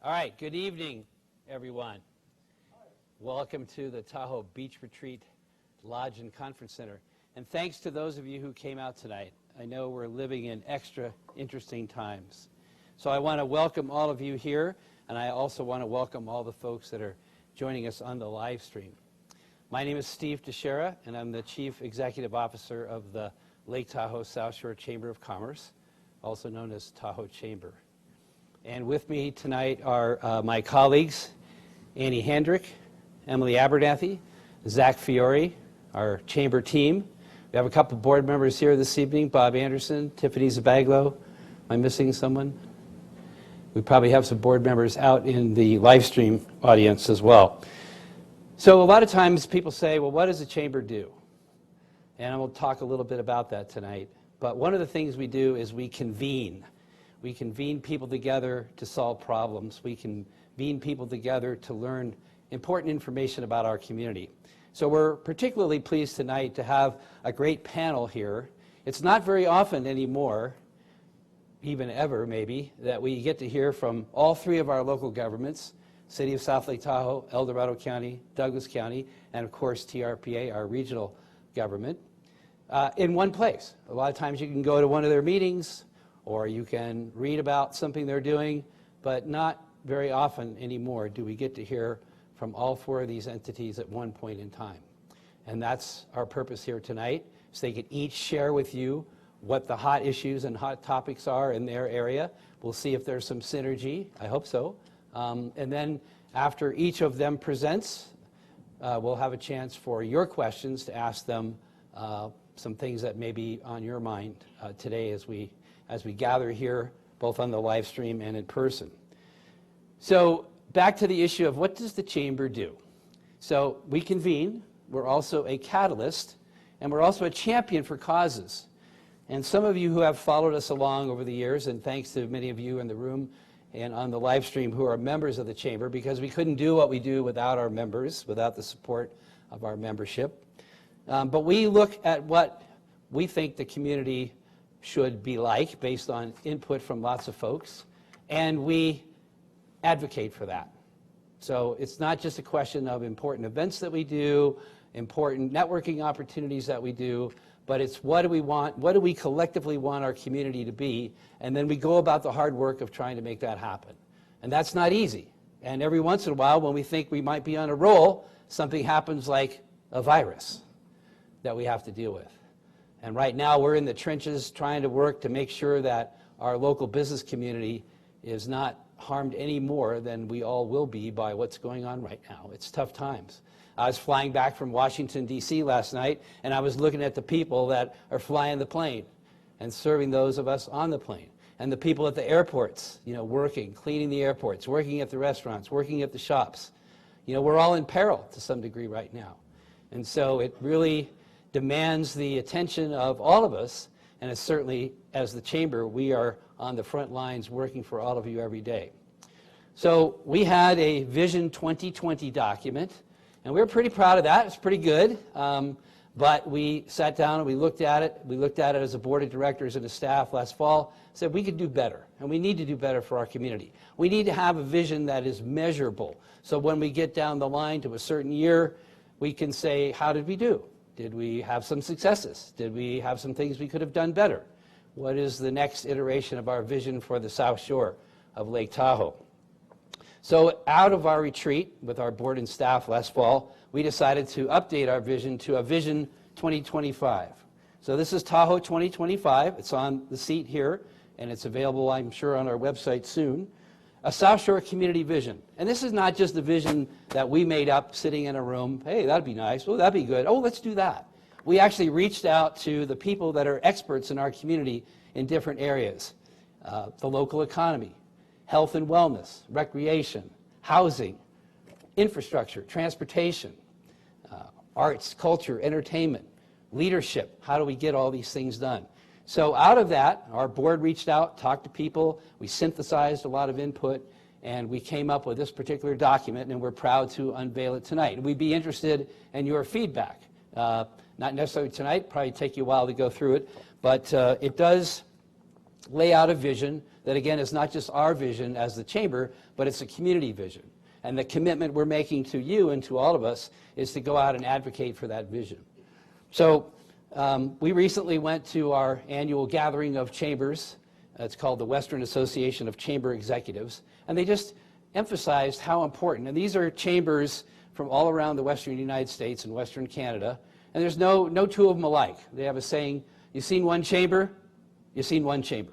All right, good evening, everyone. Welcome to the Tahoe Beach Retreat Lodge and Conference Center. And thanks to those of you who came out tonight. I know we're living in extra interesting times. So I want to welcome all of you here, and I also want to welcome all the folks that are joining us on the live stream. My name is Steve Teixeira, and I'm the Chief Executive Officer of the Lake Tahoe South Shore Chamber of Commerce, also known as Tahoe Chamber. And with me tonight are my colleagues, Annie Hendrick, Emily Abernathy, Zach Fiore, our chamber team. We have a couple board members here this evening, Bob Anderson, Tiffany Zabaglo. Am I missing someone? We probably have some board members out in the live stream audience as well. So a lot of times people say, well, what does the chamber do? And I will talk a little bit about that tonight. But one of the things we do is we convene. We convene people together to solve problems. We convene people together to learn important information about our community. So we're particularly pleased tonight to have a great panel here. It's not very often anymore, even ever maybe, that we get to hear from all three of our local governments, City of South Lake Tahoe, El Dorado County, Douglas County, and of course TRPA, our regional government, in one place. A lot of times you can go to one of their meetings or you can read about something they're doing, but not very often anymore do we get to hear from all four of these entities at one point in time. And that's our purpose here tonight, so they can each share with you what the hot issues and hot topics are in their area. We'll see if there's some synergy. I hope so. And then after each of them presents, we'll have a chance for your questions to ask them some things that may be on your mind today as we gather here, both on the live stream and in person. So back to the issue of what does the chamber do? So we convene. We're also a catalyst, and we're also a champion for causes. And some of you who have followed us along over the years, and thanks to many of you in the room and on the live stream who are members of the chamber, because we couldn't do what we do without our members, without the support of our membership. But we look at what we think the community should be like based on input from lots of folks, and we advocate for that. So it's not just a question of important events that we do, important networking opportunities that we do, but it's what do we want, what do we collectively want our community to be, and then we go about the hard work of trying to make that happen. And that's not easy. And every once in a while, when we think we might be on a roll, something happens like a virus that we have to deal with. And right now, we're in the trenches trying to work to make sure that our local business community is not harmed any more than we all will be by what's going on right now. It's tough times. I was flying back from Washington, D.C. last night, and I was looking at the people that are flying the plane and serving those of us on the plane. And the people at the airports, you know, working, cleaning the airports, working at the restaurants, working at the shops. You know, we're all in peril to some degree right now. And so it really demands the attention of all of us, and it's certainly, as the chamber, we are on the front lines working for all of you every day. So we had a Vision 2020 document, and we were pretty proud of that. It's pretty good. But we sat down and we looked at it. We looked at it as a board of directors and a staff last fall, said we could do better, and we need to do better for our community. We need to have a vision that is measurable. So when we get down the line to a certain year, we can say, how did we do? Did we have some successes? Did we have some things we could have done better? What is the next iteration of our vision for the South Shore of Lake Tahoe? So out of our retreat with our board and staff last fall, we decided to update our vision to a Vision 2025. So this is Tahoe 2025. It's on the seat here, and it's available, I'm sure, on our website soon. A South Shore community vision. And this is not just a vision that we made up sitting in a room. Hey, that'd be nice. Oh, that'd be good. Oh, let's do that. We actually reached out to the people that are experts in our community in different areas. The local economy, health and wellness, recreation, housing, infrastructure, transportation, arts, culture, entertainment, leadership. How do we get all these things done? So out of that, our board reached out, talked to people, we synthesized a lot of input, and we came up with this particular document, and we're proud to unveil it tonight. And we'd be interested in your feedback. Not necessarily tonight, probably take you a while to go through it, but it does lay out a vision that, again, is not just our vision as the chamber, but it's a community vision. And the commitment we're making to you and to all of us is to go out and advocate for that vision. So we recently went to our annual gathering of chambers. It's called the Western Association of Chamber Executives. And they just emphasized how important, and these are chambers from all around the Western United States and Western Canada, and there's no two of them alike. They have a saying, you've seen one chamber, you've seen one chamber.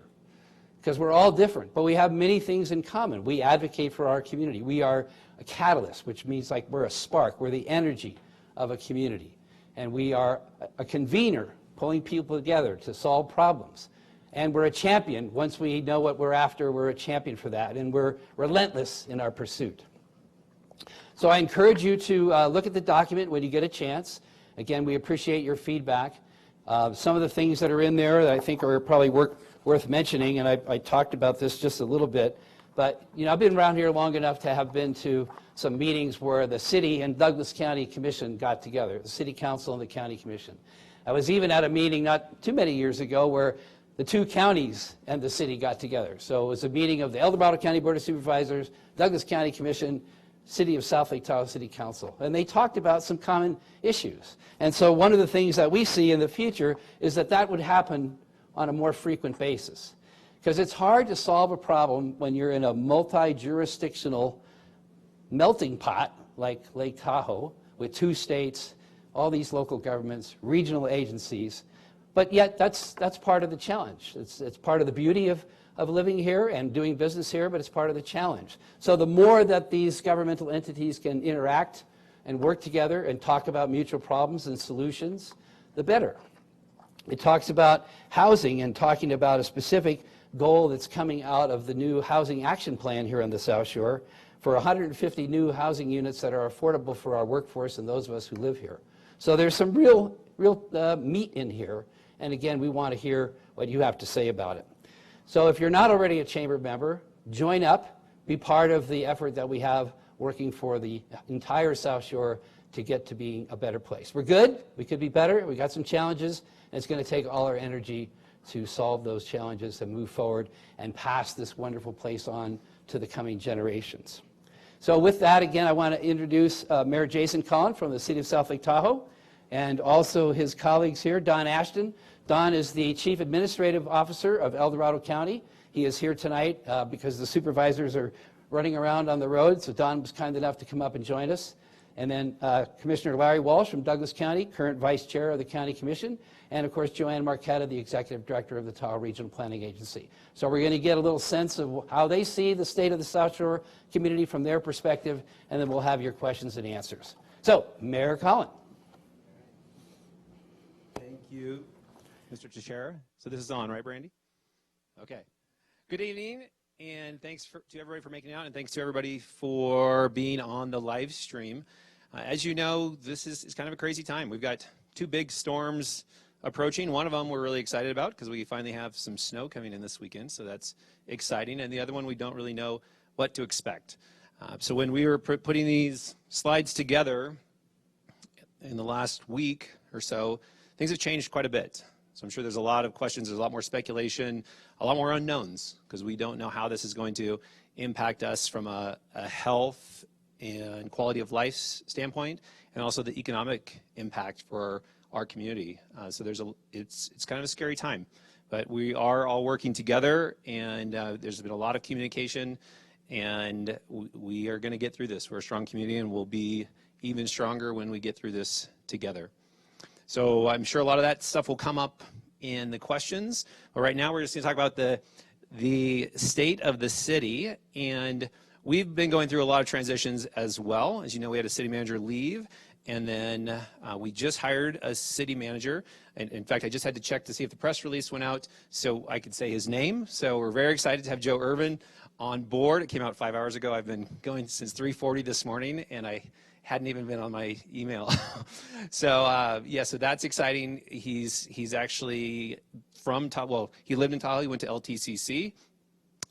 Because we're all different, but we have many things in common. We advocate for our community. We are a catalyst, which means like we're a spark. We're the energy of a community. And we are a convener, pulling people together to solve problems. And we're a champion. Once we know what we're after, we're a champion for that. And we're relentless in our pursuit. So I encourage you to look at the document when you get a chance. Again, we appreciate your feedback. Some of the things that are in there that I think are probably worth mentioning, and I talked about this just a little bit, but I've been around here long enough to have been to some meetings where the city and Douglas County Commission got together, the City Council and the County Commission. I was even at a meeting not too many years ago where the two counties and the city got together. So it was a meeting of the El Dorado County Board of Supervisors, Douglas County Commission, City of South Lake Tahoe City Council, and they talked about some common issues. And so one of the things that we see in the future is that that would happen on a more frequent basis. Because it's hard to solve a problem when you're in a multi-jurisdictional melting pot like Lake Tahoe with 2 states, all these local governments, regional agencies, but yet that's part of the challenge. It's part of the beauty of living here and doing business here, but it's part of the challenge. So the more that these governmental entities can interact and work together and talk about mutual problems and solutions, the better. It talks about housing and talking about a specific goal that's coming out of the new housing action plan here on the South Shore for 150 new housing units that are affordable for our workforce and those of us who live here. So there's some real meat in here, and again, we want to hear what you have to say about it. So if you're not already a chamber member, join up, be part of the effort that we have working for the entire South Shore to get to being a better place. We're good, we could be better, we got some challenges, and it's going to take all our energy to solve those challenges and move forward and pass this wonderful place on to the coming generations. So with that, again, I want to introduce Mayor Jason Collin from the City of South Lake Tahoe, and also his colleagues here, Don Ashton. Don is the Chief Administrative Officer of El Dorado County. He is here tonight because the supervisors are running around on the road, so Don was kind enough to come up and join us. And then Commissioner Larry Walsh from Douglas County, current Vice Chair of the County Commission, and of course Joanne Marquetta, the Executive Director of the Tahoe Regional Planning Agency. So we're going to get a little sense of how they see the state of the South Shore community from their perspective, and then we'll have your questions and answers. So, Mayor Collin. Thank you, Mr. Teixeira. So this is on, right, Brandy? Okay. Good evening, and thanks to everybody for making it out, and thanks to everybody for being on the live stream. As you know, this is kind of a crazy time. We've got 2 big storms approaching. One of them we're really excited about because we finally have some snow coming in this weekend, so that's exciting. And the other one we don't really know what to expect. So when we were putting these slides together in the last week or so, things have changed quite a bit. So I'm sure there's a lot of questions, there's a lot more speculation, a lot more unknowns, because we don't know how this is going to impact us from a health and quality of life standpoint, and also the economic impact for our community. So it's kind of a scary time, but we are all working together, and there's been a lot of communication, and we are going to get through this. We're a strong community, and we'll be even stronger when we get through this together. So I'm sure a lot of that stuff will come up in the questions, but right now we're just going to talk about the state of the city, and we've been going through a lot of transitions as well. As you know, we had a city manager leave, and then we just hired a city manager. And in fact, I just had to check to see if the press release went out so I could say his name. So we're very excited to have Joe Irvin on board. It came out 5 hours ago. I've been going since 3:40 this morning, and I hadn't even been on my email. So yeah, so that's exciting. He's actually from Tahoe. Well, he lived in Tahoe. He went to LTCC.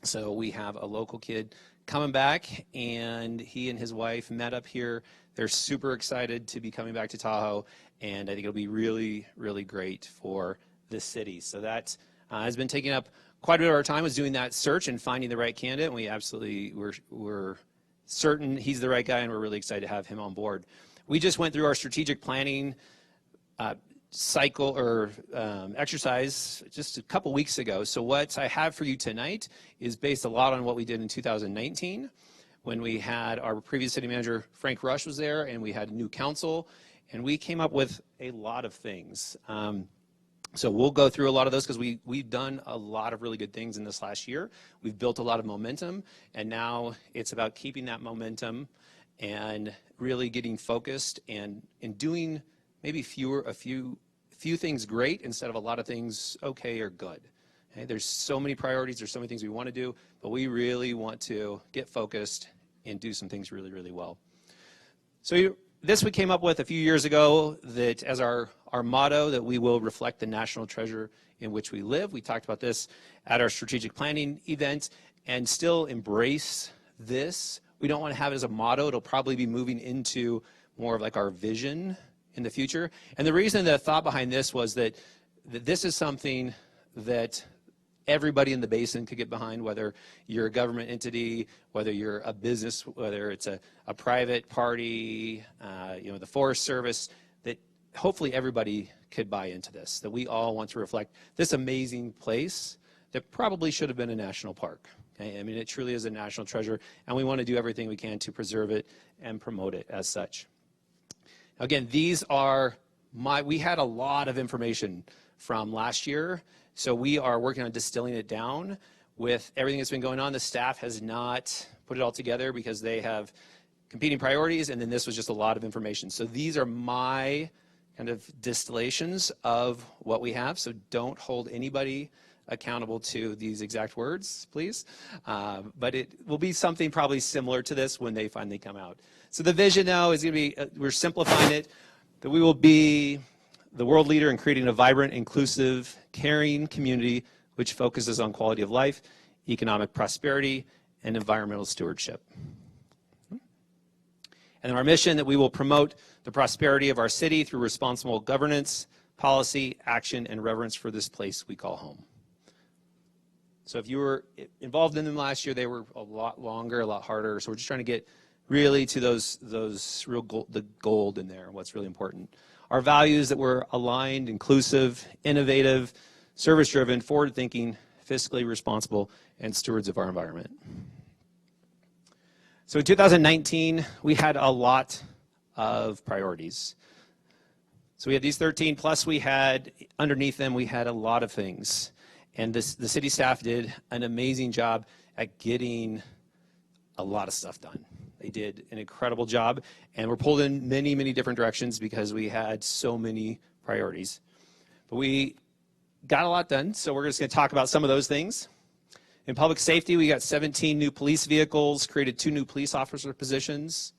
So we have a local kid coming back, and he and his wife met up here. They're super excited to be coming back to Tahoe, and I think it'll be really, really great for the city. So that has been taking up quite a bit of our time was doing that search and finding the right candidate, and we absolutely were certain he's the right guy, and we're really excited to have him on board. We just went through our strategic planning cycle or exercise just a couple weeks ago. So what I have for you tonight is based a lot on what we did in 2019 when we had our previous city manager, Frank Rush, was there, and we had a new council, and we came up with a lot of things. So we'll go through a lot of those because we've done a lot of really good things in this last year. We've built a lot of momentum, and now it's about keeping that momentum and really getting focused and doing maybe a few things great instead of a lot of things okay or good. Okay? There's so many priorities, there's so many things we want to do, but we really want to get focused and do some things really, really well. So this we came up with a few years ago that as our motto, that we will reflect the national treasure in which we live. We talked about this at our strategic planning event and still embrace this. We don't want to have it as a motto. It'll probably be moving into more of like our vision in the future. And the reason, the thought behind this was that this is something that everybody in the basin could get behind, whether you're a government entity, whether you're a business, whether it's a private party, the Forest Service, that hopefully everybody could buy into this, that we all want to reflect this amazing place that probably should have been a national park. Okay? I mean, it truly is a national treasure, and we want to do everything we can to preserve it and promote it as such. Again, these are we had a lot of information from last year, so we are working on distilling it down. With everything that's been going on, the staff has not put it all together because they have competing priorities, and then this was just a lot of information. So these are my kind of distillations of what we have, so don't hold anybody accountable to these exact words, please. But it will be something probably similar to this when they finally come out. So the vision now is going to be, we're simplifying it, that we will be the world leader in creating a vibrant, inclusive, caring community which focuses on quality of life, economic prosperity, and environmental stewardship. And our mission, that we will promote the prosperity of our city through responsible governance, policy, action, and reverence for this place we call home. So if you were involved in them last year, they were a lot longer, a lot harder. So we're just trying to get really to those real the gold in there, what's really important. Our values, that we're aligned, inclusive, innovative, service-driven, forward-thinking, fiscally responsible, and stewards of our environment. So in 2019, we had a lot of priorities. So we had these 13, plus we had, underneath them, we had a lot of things. And the city staff did an amazing job at getting a lot of stuff done. They did an incredible job, and we're pulled in many, many different directions because we had so many priorities. But we got a lot done, so we're just going to talk about some of those things. In public safety, we got 17 new police vehicles, created 2 new police officer positions.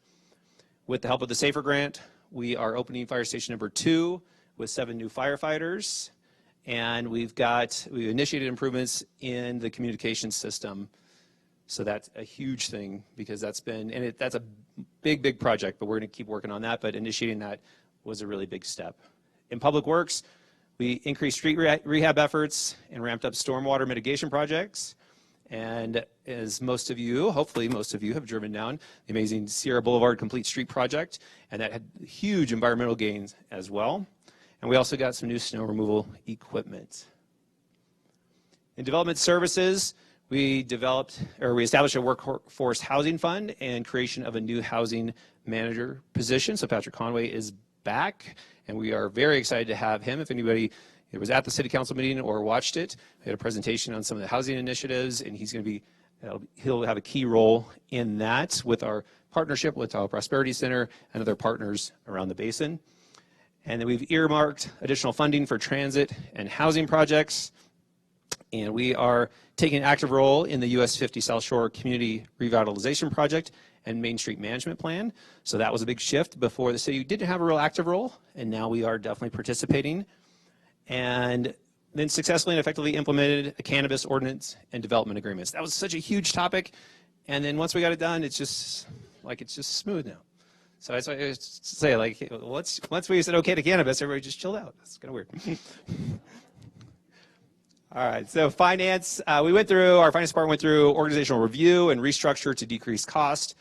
With the help of the SAFER grant, we are opening fire station number 2 with 7 new firefighters. And we initiated improvements in the communication system. So that's a huge thing, because that's a big, big project, but we're going to keep working on that. But initiating that was a really big step. In public works, we increased street rehab efforts and ramped up stormwater mitigation projects. And as most of you, hopefully most of you, have driven down the amazing Sierra Boulevard Complete Street project, and that had huge environmental gains as well. And we also got some new snow removal equipment. In development services, we established a workforce housing fund and creation of a new housing manager position. So Patrick Conway is back, and we are very excited to have him. If anybody was at the city council meeting or watched it, we had a presentation on some of the housing initiatives, and he'll have a key role in that with our partnership with Tahoe Prosperity Center and other partners around the basin. And then we've earmarked additional funding for transit and housing projects. And we are taking an active role in the US 50 South Shore Community Revitalization Project and Main Street Management Plan. So that was a big shift. Before, the city didn't have a real active role, and now we are definitely participating. And then successfully and effectively implemented a cannabis ordinance and development agreements. That was such a huge topic. And then once we got it done, it's just smooth now. So that's why I say, once we said okay to cannabis, everybody just chilled out. That's kind of weird. All right, so finance, our finance department went through organizational review and restructure to decrease cost,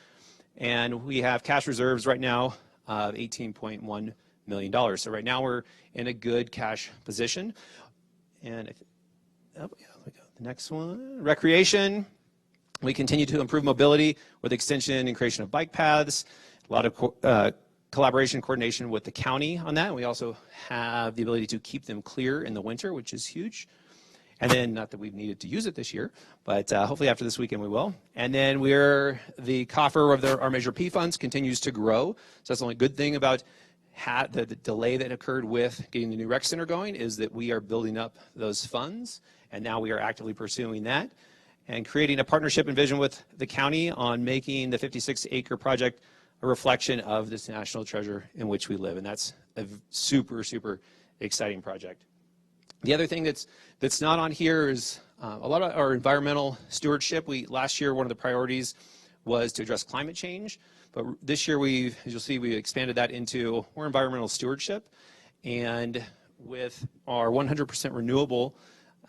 and we have cash reserves right now of $18.1 million. So right now we're in a good cash position. And the next one, recreation. We continue to improve mobility with extension and creation of bike paths, a lot of collaboration, coordination with the county on that. And we also have the ability to keep them clear in the winter, which is huge. And then, not that we've needed to use it this year, but hopefully after this weekend we will. And then the coffer of our Measure P funds continues to grow. So that's the only good thing about the delay that occurred with getting the new rec center going is that we are building up those funds. And now we are actively pursuing that and creating a partnership and vision with the county on making the 56-acre project a reflection of this national treasure in which we live. And that's a super, super exciting project. The other thing that's not on here is a lot of our environmental stewardship. Last year, one of the priorities was to address climate change. But this year, as you'll see, we expanded that into more environmental stewardship. And with our 100% renewable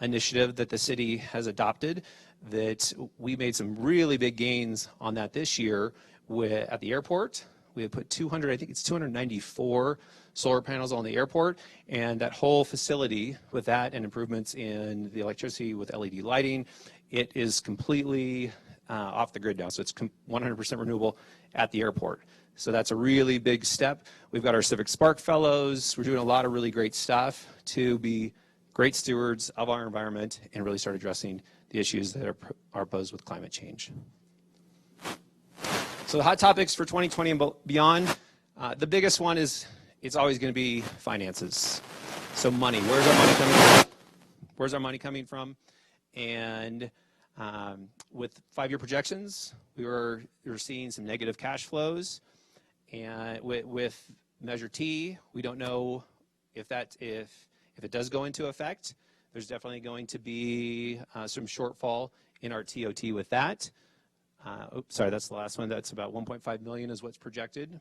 initiative that the city has adopted, that we made some really big gains on that this year at the airport. We had put 294 solar panels on the airport, and that whole facility with that and improvements in the electricity with LED lighting, it is completely off the grid now. So it's 100% renewable at the airport. So that's a really big step. We've got our Civic Spark Fellows. We're doing a lot of really great stuff to be great stewards of our environment and really start addressing the issues that are posed with climate change. So the hot topics for 2020 and beyond, the biggest one is it's always going to be finances. So money, where's our money coming from? Where's our money coming from? And with 5-year projections, we're seeing some negative cash flows. And with Measure T, we don't know if it does go into effect. There's definitely going to be some shortfall in our TOT with that. Oops, sorry, that's the last one. That's about 1.5 million is what's projected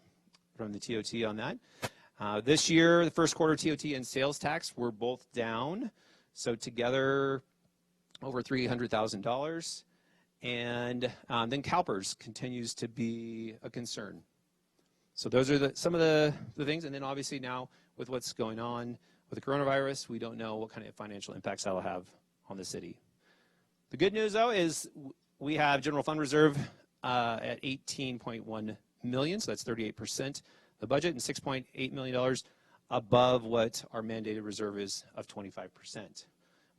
from the TOT on that. This year, the first quarter TOT and sales tax were both down. So together, over $300,000. And then CalPERS continues to be a concern. So those are some of the things. And then obviously now with what's going on with the coronavirus, we don't know what kind of financial impacts that will have on the city. The good news, though, is we have general fund reserve at $18.1 million, so that's 38% the budget, and $6.8 million above what our mandated reserve is of 25%.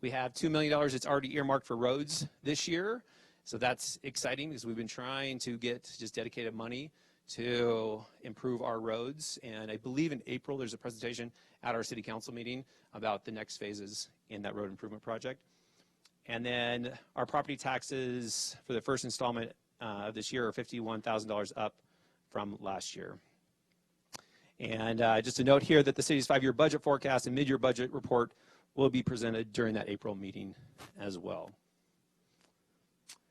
We have $2 million that's already earmarked for roads this year, so that's exciting because we've been trying to get just dedicated money to improve our roads. And I believe in April there's a presentation at our city council meeting about the next phases in that road improvement project. And then our property taxes for the first installment of this year are $51,000 up from last year. And just a note here that the city's 5-year budget forecast and mid-year budget report will be presented during that April meeting as well.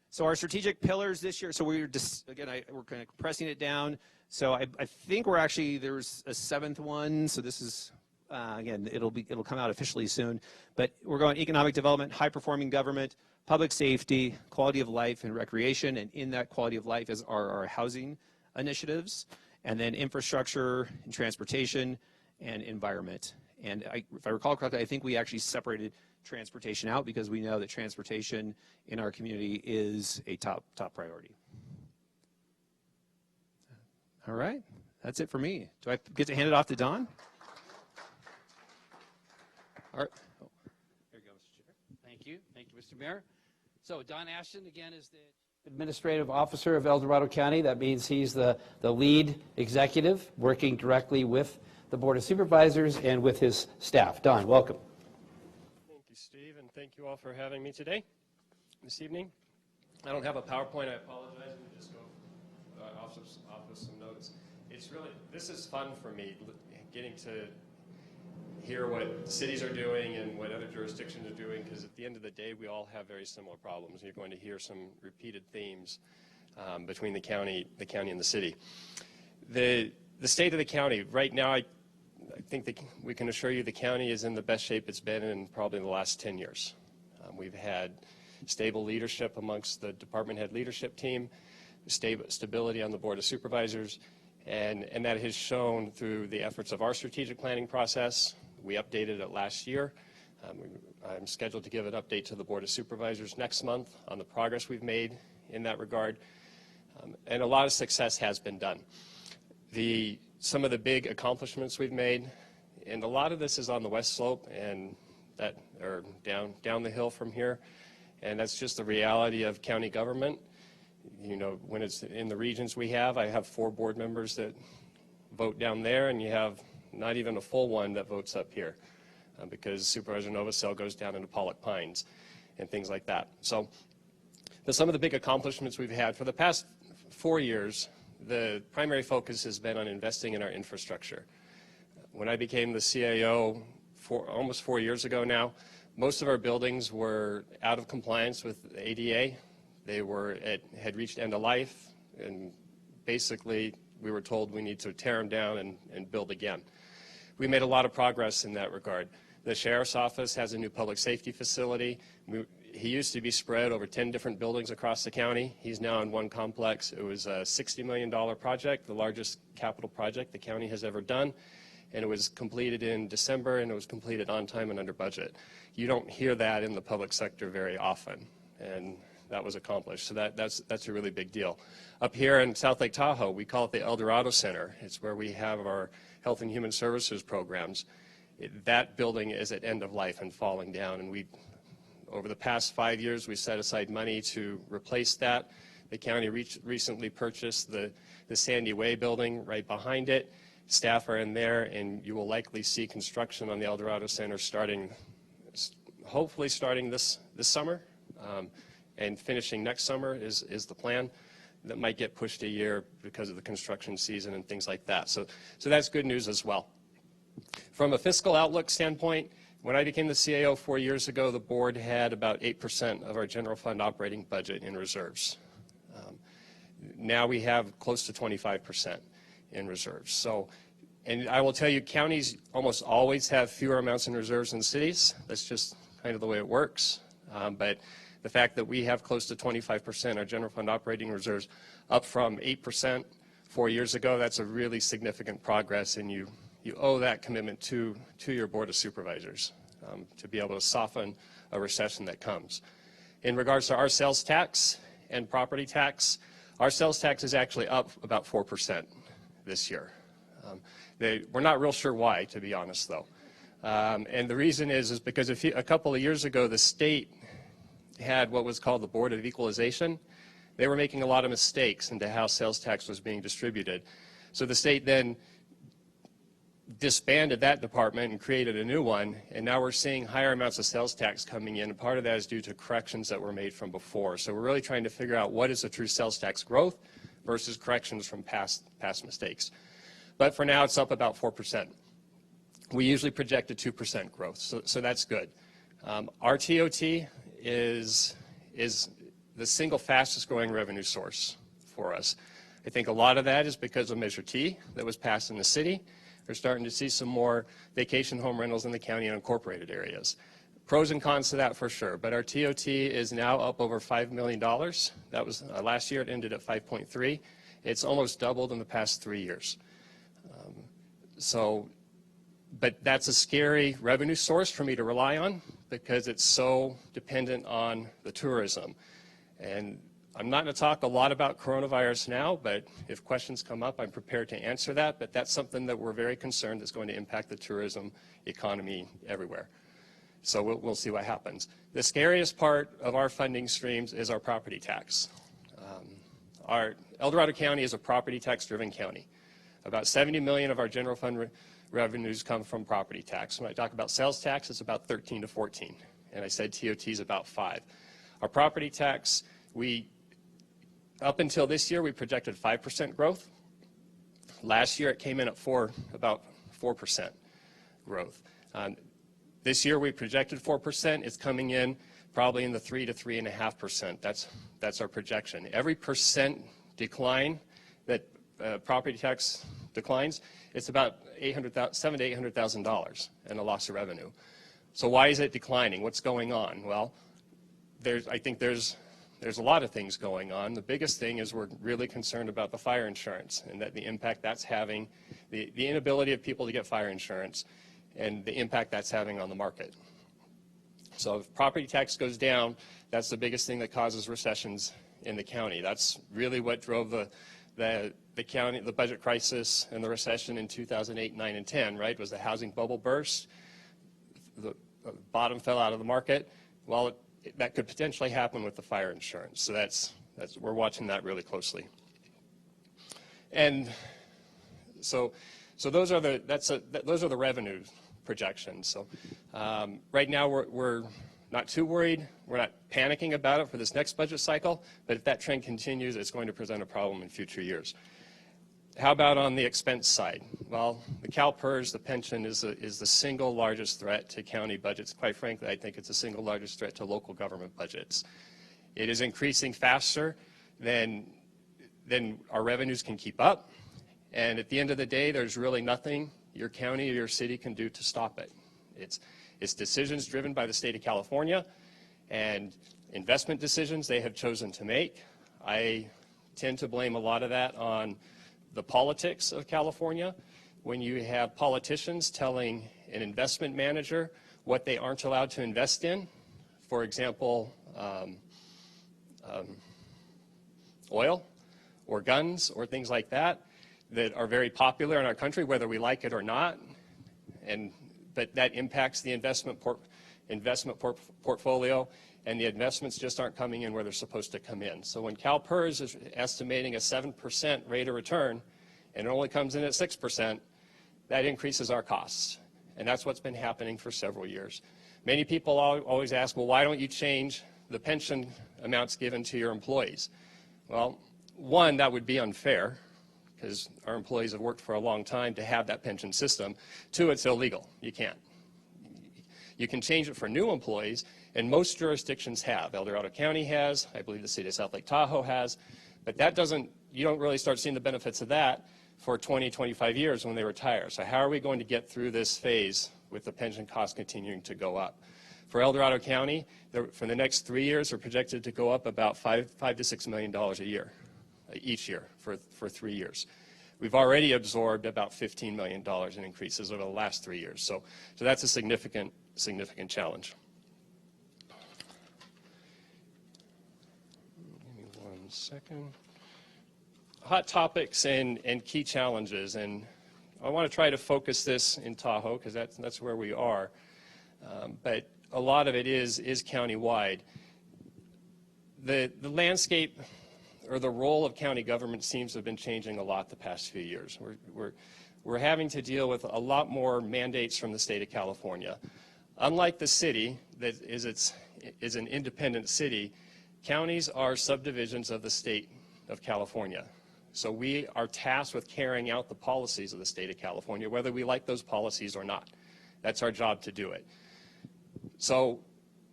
So our strategic pillars this year, so we're just, again, we're kind of compressing it down. So I think there's a 7th one. So this is, again, it'll come out officially soon. But we're going economic development, high-performing government, public safety, quality of life, and recreation. And in that quality of life is our housing initiatives. And then infrastructure and transportation and environment. And if I recall correctly, I think we actually separated transportation out because we know that transportation in our community is a top priority. All right, that's it for me. Do I get to hand it off to Don? All right. Oh, there you go, Mr. Chair. Thank you, Mr. Mayor. So Don Ashton, again, is the Administrative Officer of El Dorado County. That means he's the lead executive working directly with the Board of Supervisors and with his staff. Don, welcome. Thank you, Steve, and thank you all for having me today, this evening. I don't have a PowerPoint. I apologize. Let me just go off of some notes. This is fun for me, getting to hear what cities are doing and what other jurisdictions are doing, because at the end of the day, we all have very similar problems. You're going to hear some repeated themes between the county and the city. The state of the county, right now, I think we can assure you the county is in the best shape it's been in probably the last 10 years. We've had stable leadership amongst the department head leadership team, stability on the Board of Supervisors, and that has shown through the efforts of our strategic planning process. We updated it last year. I'm scheduled to give an update to the Board of Supervisors next month on the progress we've made in that regard. And a lot of success has been done. Some of the big accomplishments we've made, and a lot of this is on the west slope and that or down the hill from here, and that's just the reality of county government. You know, when it's in the regions I have 4 board members that vote down there, and you have not even a full one that votes up here because Supervisor Novosel goes down into Pollock Pines and things like that. So some of the big accomplishments we've had for the past 4 years, the primary focus has been on investing in our infrastructure. When I became the CAO almost 4 years ago now, most of our buildings were out of compliance with the ADA. They had reached end of life, and basically we were told we need to tear them down and build again. We made a lot of progress in that regard. The Sheriff's Office has a new public safety facility. He used to be spread over 10 different buildings across the county. He's now in one complex. It was a $60 million project, the largest capital project the county has ever done, and it was completed in December, and it was completed on time and under budget. You don't hear that in the public sector very often, and that was accomplished. So that's a really big deal. Up here in South Lake Tahoe, we call it the El Dorado Center. It's where we have our health and human services programs. That building is at end of life and falling down, and over the past 5 years, we set aside money to replace that. The county recently purchased the Sandy Way building right behind it. Staff are in there, and you will likely see construction on the El Dorado Center hopefully starting this summer, and finishing next summer is the plan. That might get pushed a year because of the construction season and things like that. So that's good news as well. From a fiscal outlook standpoint, when I became the CAO 4 years ago, the board had about 8% of our general fund operating budget in reserves. Now we have close to 25% in reserves. So, and I will tell you, counties almost always have fewer amounts in reserves than cities. That's just kind of the way it works. But the fact that we have close to 25% our general fund operating reserves, up from 8% 4 years ago, that's a really significant progress, and you owe that commitment to your Board of Supervisors to be able to soften a recession that comes. In regards to our sales tax and property tax, our sales tax is actually up about 4% this year. We're not real sure why, to be honest, though. And the reason is because a couple of years ago, the state had what was called the Board of Equalization. They were making a lot of mistakes into how sales tax was being distributed. So the state then disbanded that department and created a new one, and now we're seeing higher amounts of sales tax coming in, and part of that is due to corrections that were made from before. So we're really trying to figure out what is the true sales tax growth versus corrections from past mistakes. But for now, it's up about 4%. We usually project a 2% growth, so that's good. Our TOT is the single fastest growing revenue source for us. I think a lot of that is because of Measure T that was passed in the city. We're starting to see some more vacation home rentals in the county and incorporated areas. Pros and cons to that for sure, but our TOT is now up over $5 million. That was last year, it ended at 5.3. It's almost doubled in the past 3 years. But that's a scary revenue source for me to rely on because it's so dependent on the tourism. And I'm not going to talk a lot about coronavirus now, but if questions come up, I'm prepared to answer that. But that's something that we're very concerned is going to impact the tourism economy everywhere. So we'll see what happens. The scariest part of our funding streams is our property tax. Our El Dorado County is a property tax-driven county. About 70 million of our general fund revenues come from property tax. When I talk about sales tax, it's about 13 to 14, and I said TOT is about 5. Our property tax, up until this year, we projected 5% growth. Last year, it came in at about 4% growth. This year, we projected 4%. It's coming in probably in the 3 to 3.5%. That's our projection. Every percent decline that property tax declines, it's about $700,000 to $800,000 in a loss of revenue. So why is it declining? What's going on? Well, I think there's a lot of things going on. The biggest thing is we're really concerned about the fire insurance and that the impact that's having, the inability of people to get fire insurance and the impact that's having on the market. So if property tax goes down, that's the biggest thing that causes recessions in the county. That's really what drove the county, the budget crisis and the recession in 2008, 9, and 10, right? Was the housing bubble burst, the bottom fell out of the market. Well, that could potentially happen with the fire insurance. So that's we're watching that really closely. And so those are the revenue projections. So right now we're not too worried. We're not panicking about it for this next budget cycle. But if that trend continues, it's going to present a problem in future years. How about on the expense side? Well, the CalPERS, the pension, is the single largest threat to county budgets. Quite frankly, I think it's the single largest threat to local government budgets. It is increasing faster than our revenues can keep up. And at the end of the day, there's really nothing your county or your city can do to stop it. It's decisions driven by the state of California and investment decisions they have chosen to make. I tend to blame a lot of that on the politics of California. When you have politicians telling an investment manager what they aren't allowed to invest in, for example, oil or guns or things like that, that are very popular in our country, whether we like it or not, but that impacts the investment portfolio, and the investments just aren't coming in where they're supposed to come in. So when CalPERS is estimating a 7% rate of return, and it only comes in at 6%, that increases our costs. And that's what's been happening for several years. Many people always ask, well, why don't you change the pension amounts given to your employees? Well, one, that would be unfair, because our employees have worked for a long time to have that pension system. Two, it's illegal. You can't. You can change it for new employees, and most jurisdictions have. El Dorado County has, I believe the city of South Lake Tahoe has, but that doesn't, you don't really start seeing the benefits of that for 20, 25 years when they retire. So how are we going to get through this phase with the pension costs continuing to go up? For El Dorado County, for the next 3 years, they're projected to go up about $5 to $6 million a year, each year for 3 years. We've already absorbed about $15 million in increases over the last 3 years. So that's a significant challenge. Give me 1 second. Hot topics and key challenges, and I want to try to focus this in Tahoe because that's where we are. But a lot of it is county-wide. The landscape or the role of county government seems to have been changing a lot the past few years. We're having to deal with a lot more mandates from the state of California. Unlike the city that is an independent city, counties are subdivisions of the state of California. So we are tasked with carrying out the policies of the state of California, whether we like those policies or not. That's our job to do it. So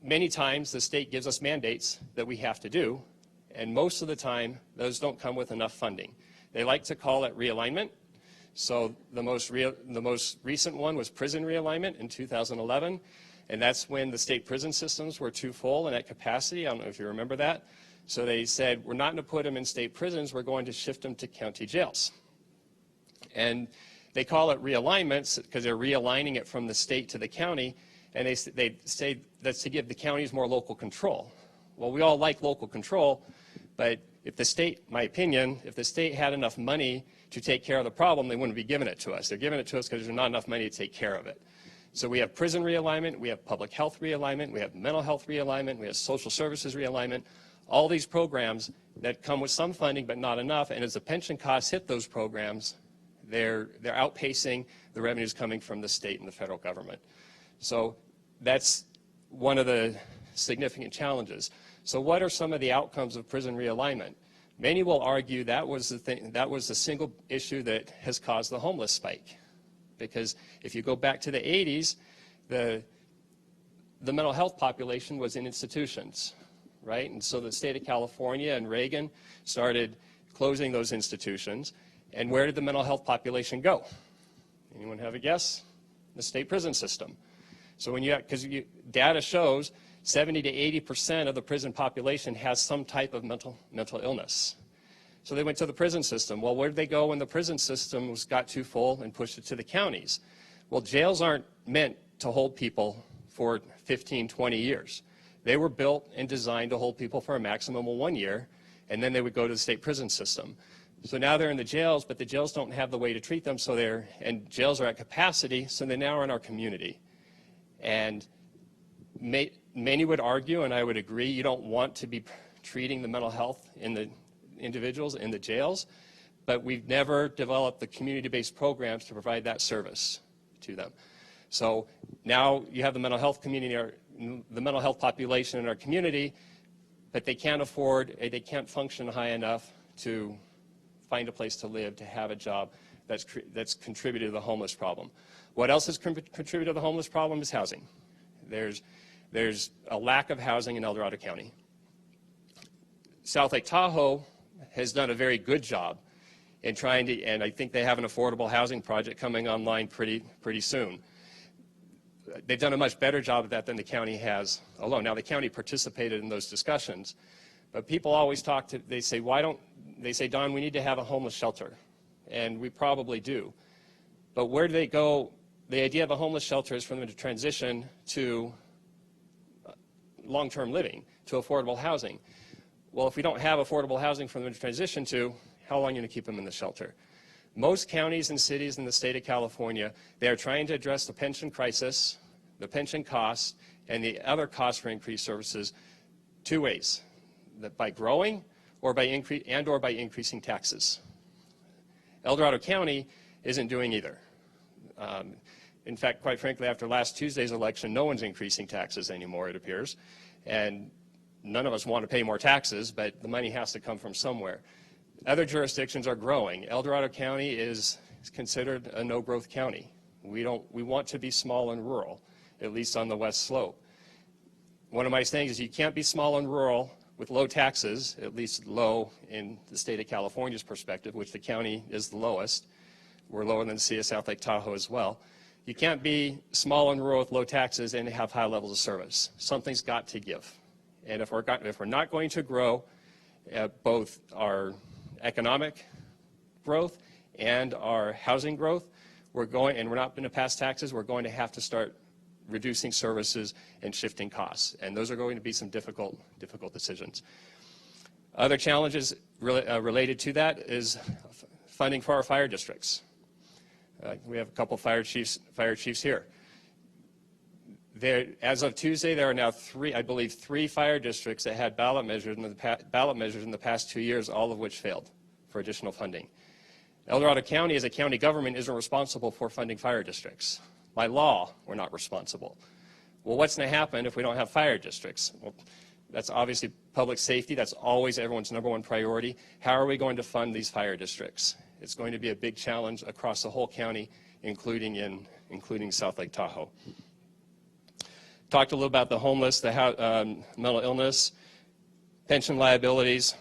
many times the state gives us mandates that we have to do, and most of the time those don't come with enough funding. They like to call it realignment. So the most recent one was prison realignment in 2011, and that's when the state prison systems were too full and at capacity. I don't know if you remember that. So they said, we're not going to put them in state prisons, we're going to shift them to county jails. And they call it realignments because they're realigning it from the state to the county, and they say that's to give the counties more local control. Well, we all like local control, but if the state, my opinion, if the state had enough money to take care of the problem, they wouldn't be giving it to us. They're giving it to us because there's not enough money to take care of it. So we have prison realignment, we have public health realignment, we have mental health realignment, we have social services realignment. All these programs that come with some funding but not enough, and as the pension costs hit those programs, they're outpacing the revenues coming from the state and the federal government. So that's one of the significant challenges. So what are some of the outcomes of prison realignment? Many will argue that was the single issue that has caused the homeless spike. Because if you go back to the 80s, the mental health population was in institutions, right? And so the state of California and Reagan started closing those institutions. And where did the mental health population go? Anyone have a guess? The state prison system. So when because data shows 70 to 80% of the prison population has some type of mental illness. So they went to the prison system. Well, where did they go when the prison system got too full and pushed it to the counties? Well, jails aren't meant to hold people for 15, 20 years. They were built and designed to hold people for a maximum of 1 year, and then they would go to the state prison system. So now they're in the jails, but the jails don't have the way to treat them, and jails are at capacity, so they now are in our community. And many would argue, and I would agree, you don't want to be treating the mental health in the individuals in the jails, but we've never developed the community-based programs to provide that service to them. So now you have the mental health community, or the mental health population in our community, but they can't afford, they can't function high enough to find a place to live, to have a job. That's contributed to the homeless problem. What else has contributed to the homeless problem is housing. There's a lack of housing in El Dorado County. South Lake Tahoe has done a very good job in trying to, and I think they have an affordable housing project coming online pretty soon. They've done a much better job of that than the county has alone. Now, the county participated in those discussions, but people always they say, Don, we need to have a homeless shelter, and we probably do. But where do they go? The idea of a homeless shelter is for them to transition to long-term living, to affordable housing. Well, if we don't have affordable housing for them to transition to, how long are you going to keep them in the shelter? Most counties and cities in the state of California, they are trying to address the pension crisis, the pension costs, and the other costs for increased services two ways: that by growing or by increasing taxes. El Dorado County isn't doing either. In fact, quite frankly, after last Tuesday's election, no one's increasing taxes anymore, it appears. And none of us want to pay more taxes, but the money has to come from somewhere. Other jurisdictions are growing. El Dorado County is considered a no-growth county. We want to be small and rural, at least on the west slope. One of my sayings is you can't be small and rural with low taxes, at least low in the state of California's perspective, which the county is the lowest. We're lower than the city of South Lake Tahoe as well. You can't be small and rural with low taxes and have high levels of service. Something's got to give. And if we're not going to grow both our economic growth and our housing growth, and we're not going to pass taxes, we're going to have to start reducing services and shifting costs. And those are going to be some difficult decisions. Other challenges related to that is funding for our fire districts. We have a couple fire chiefs here. As of Tuesday, there are now three fire districts that had ballot measures in the past 2 years, all of which failed for additional funding. El Dorado County, as a county government, isn't responsible for funding fire districts. By law, we're not responsible. Well, what's going to happen if we don't have fire districts? Well, that's obviously public safety. That's always everyone's #1 priority. How are we going to fund these fire districts? It's going to be a big challenge across the whole county, including South Lake Tahoe. Talked a little about the homeless, the mental illness, pension liabilities.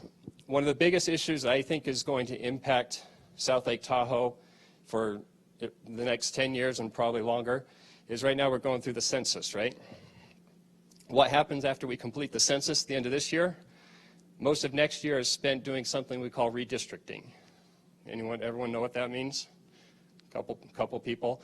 One of the biggest issues I think is going to impact South Lake Tahoe for the next 10 years and probably longer is right now we're going through the census, right? What happens after we complete the census at the end of this year? Most of next year is spent doing something we call redistricting. Everyone know what that means? Couple people.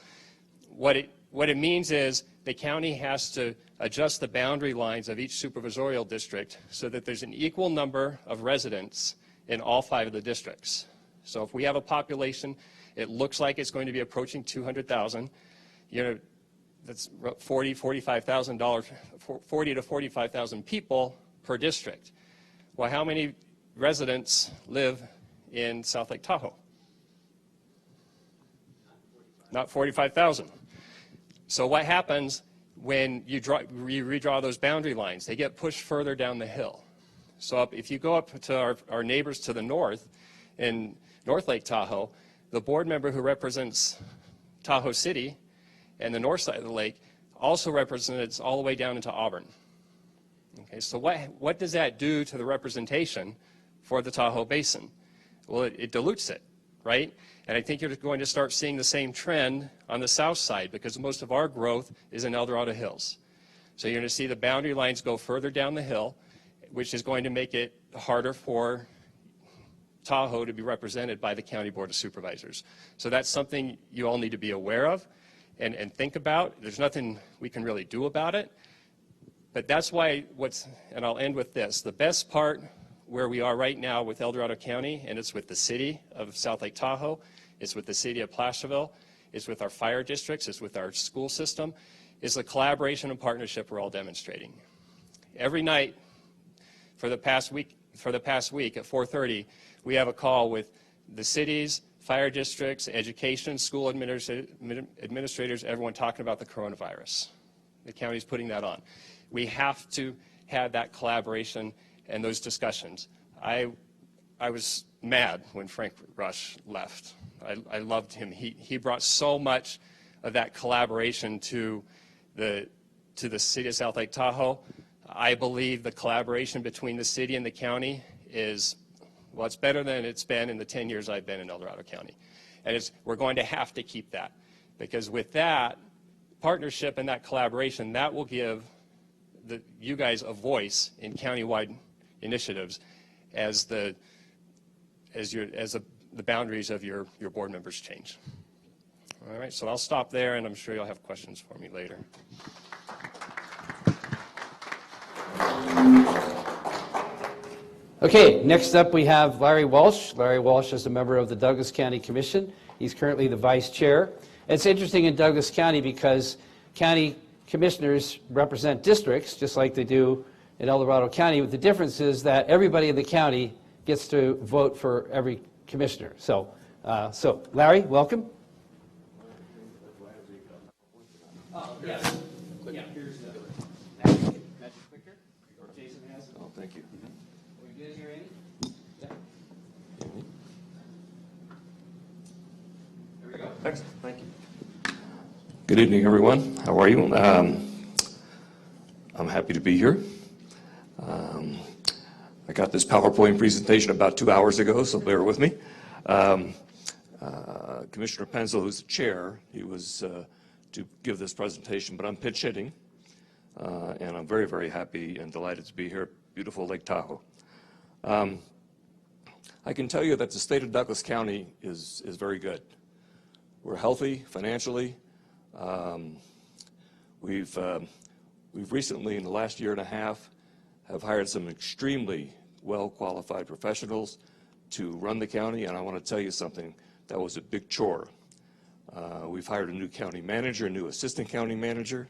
What it means is the county has to adjust the boundary lines of each supervisorial district so that there's an equal number of residents in all 5 of the districts. So if we have a population, it looks like it's going to be approaching 200,000. That's 40 to 45,000 people per district. Well, how many residents live in South Lake Tahoe? Not 45,000. So what happens when you redraw those boundary lines? They get pushed further down the hill. So if you go up to our neighbors to the north, in North Lake Tahoe, the board member who represents Tahoe City and the north side of the lake also represents all the way down into Auburn. Okay, so what does that do to the representation for the Tahoe Basin? Well, it dilutes it, right? And I think you're going to start seeing the same trend on the south side because most of our growth is in El Dorado Hills. So you're going to see the boundary lines go further down the hill, which is going to make it harder for Tahoe to be represented by the County Board of Supervisors. So that's something you all need to be aware of and think about. There's nothing we can really do about it. But that's why and I'll end with this, the best part where we are right now with El Dorado County, and it's with the city of South Lake Tahoe, it's with the city of Placerville, it's with our fire districts, it's with our school system, is the collaboration and partnership we're all demonstrating. Every night for the past week at 4:30, we have a call with the cities, fire districts, education, school administrators, everyone talking about the coronavirus. The county's putting that on. We have to have that collaboration and those discussions. I was mad when Frank Rush left. I loved him. He brought so much of that collaboration to the city of South Lake Tahoe. I believe the collaboration between the city and the county is, well, it's better than it's been in the 10 years I've been in El Dorado County. And we're going to have to keep that, because with that partnership and that collaboration, that will give you guys a voice in countywide initiatives as the boundaries of your board members change. All right, so I'll stop there, and I'm sure you'll have questions for me later. Okay, next up we have Larry Walsh. Larry Walsh is a member of the Douglas County Commission. He's currently the vice chair. It's interesting in Douglas County because county commissioners represent districts just like they do in El Dorado County. But the difference is that everybody in the county gets to vote for every commissioner. So Larry, welcome. Oh, yes. Yeah, here's the magic clicker. Or Jason has it. Oh, thank you. Are we good here, Andy? Yeah. There we go. Excellent. Thank you. Good evening, everyone. How are you? I'm happy to be here. I got this PowerPoint presentation about 2 hours ago, so bear with me. Commissioner Penzel, who's the chair, he was to give this presentation, but I'm pitch hitting, and I'm very, very happy and delighted to be here at beautiful Lake Tahoe. I can tell you that the state of Douglas County is very good. We're healthy financially. We've recently, in the last year and a half, have hired some extremely well-qualified professionals to run the county, and I want to tell you something, that was a big chore. We've hired a new county manager, a new assistant county manager,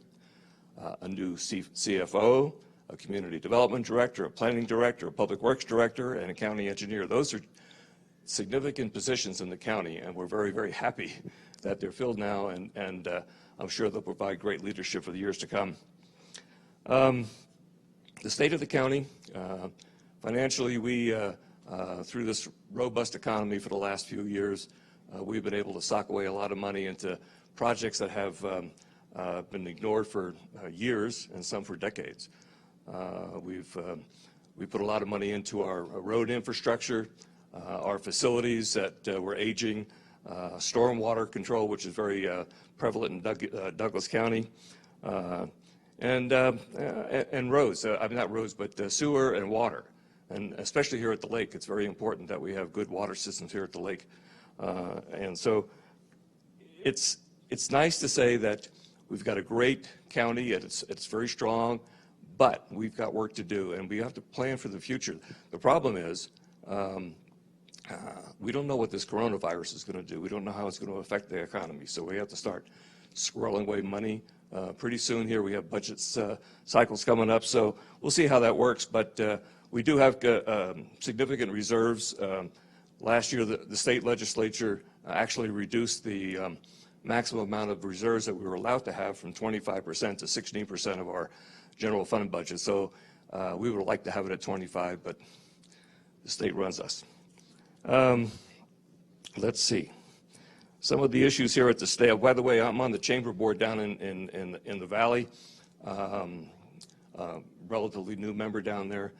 a new CFO, a community development director, a planning director, a public works director, and a county engineer. Those are significant positions in the county, and we're very, very happy that they're filled now, and I'm sure they'll provide great leadership for the years to come. The state of the county, financially, we, through this robust economy for the last few years, we've been able to sock away a lot of money into projects that have been ignored for years and some for decades. We put a lot of money into our road infrastructure, our facilities that were aging, stormwater control, which is very prevalent in Douglas County, and roads. I mean, not roads, but sewer and water. And especially here at the lake, it's very important that we have good water systems here at the lake. And so it's nice to say that we've got a great county, and it's very strong, but we've got work to do, and we have to plan for the future. The problem is we don't know what this coronavirus is going to do. We don't know how it's going to affect the economy, so we have to start squirreling away money. Pretty soon here we have budget cycles coming up, so we'll see how that works, but we do have significant reserves. Last year, the state legislature actually reduced the maximum amount of reserves that we were allowed to have from 25% to 16% of our general fund budget. So we would like to have it at 25, but the state runs us. Let's see. Some of the issues here at the state. By the way, I'm on the chamber board down in the valley. Relatively new member down there.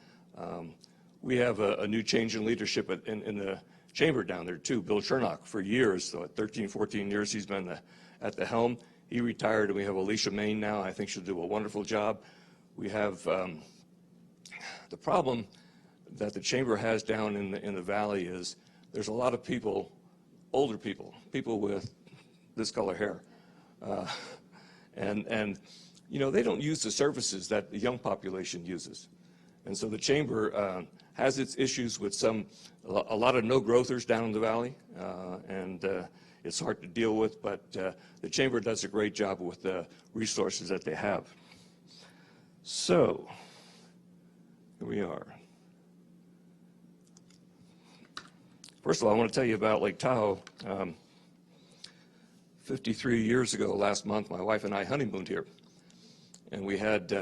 We have a new change in leadership in the chamber down there too. Bill Chernock, for years, so at 13, 14 years, he's been at the helm. He retired, and we have Alicia Main now. I think she'll do a wonderful job. we have the problem that the chamber has down in the valley is there's a lot of people, older people, people with this color hair, and you know, they don't use the services that the young population uses. And so the chamber has its issues with a lot of no-growthers down in the valley, and it's hard to deal with, but the chamber does a great job with the resources that they have. So, here we are. First of all, I want to tell you about Lake Tahoe. 53 years ago, last month, my wife and I honeymooned here. And we had,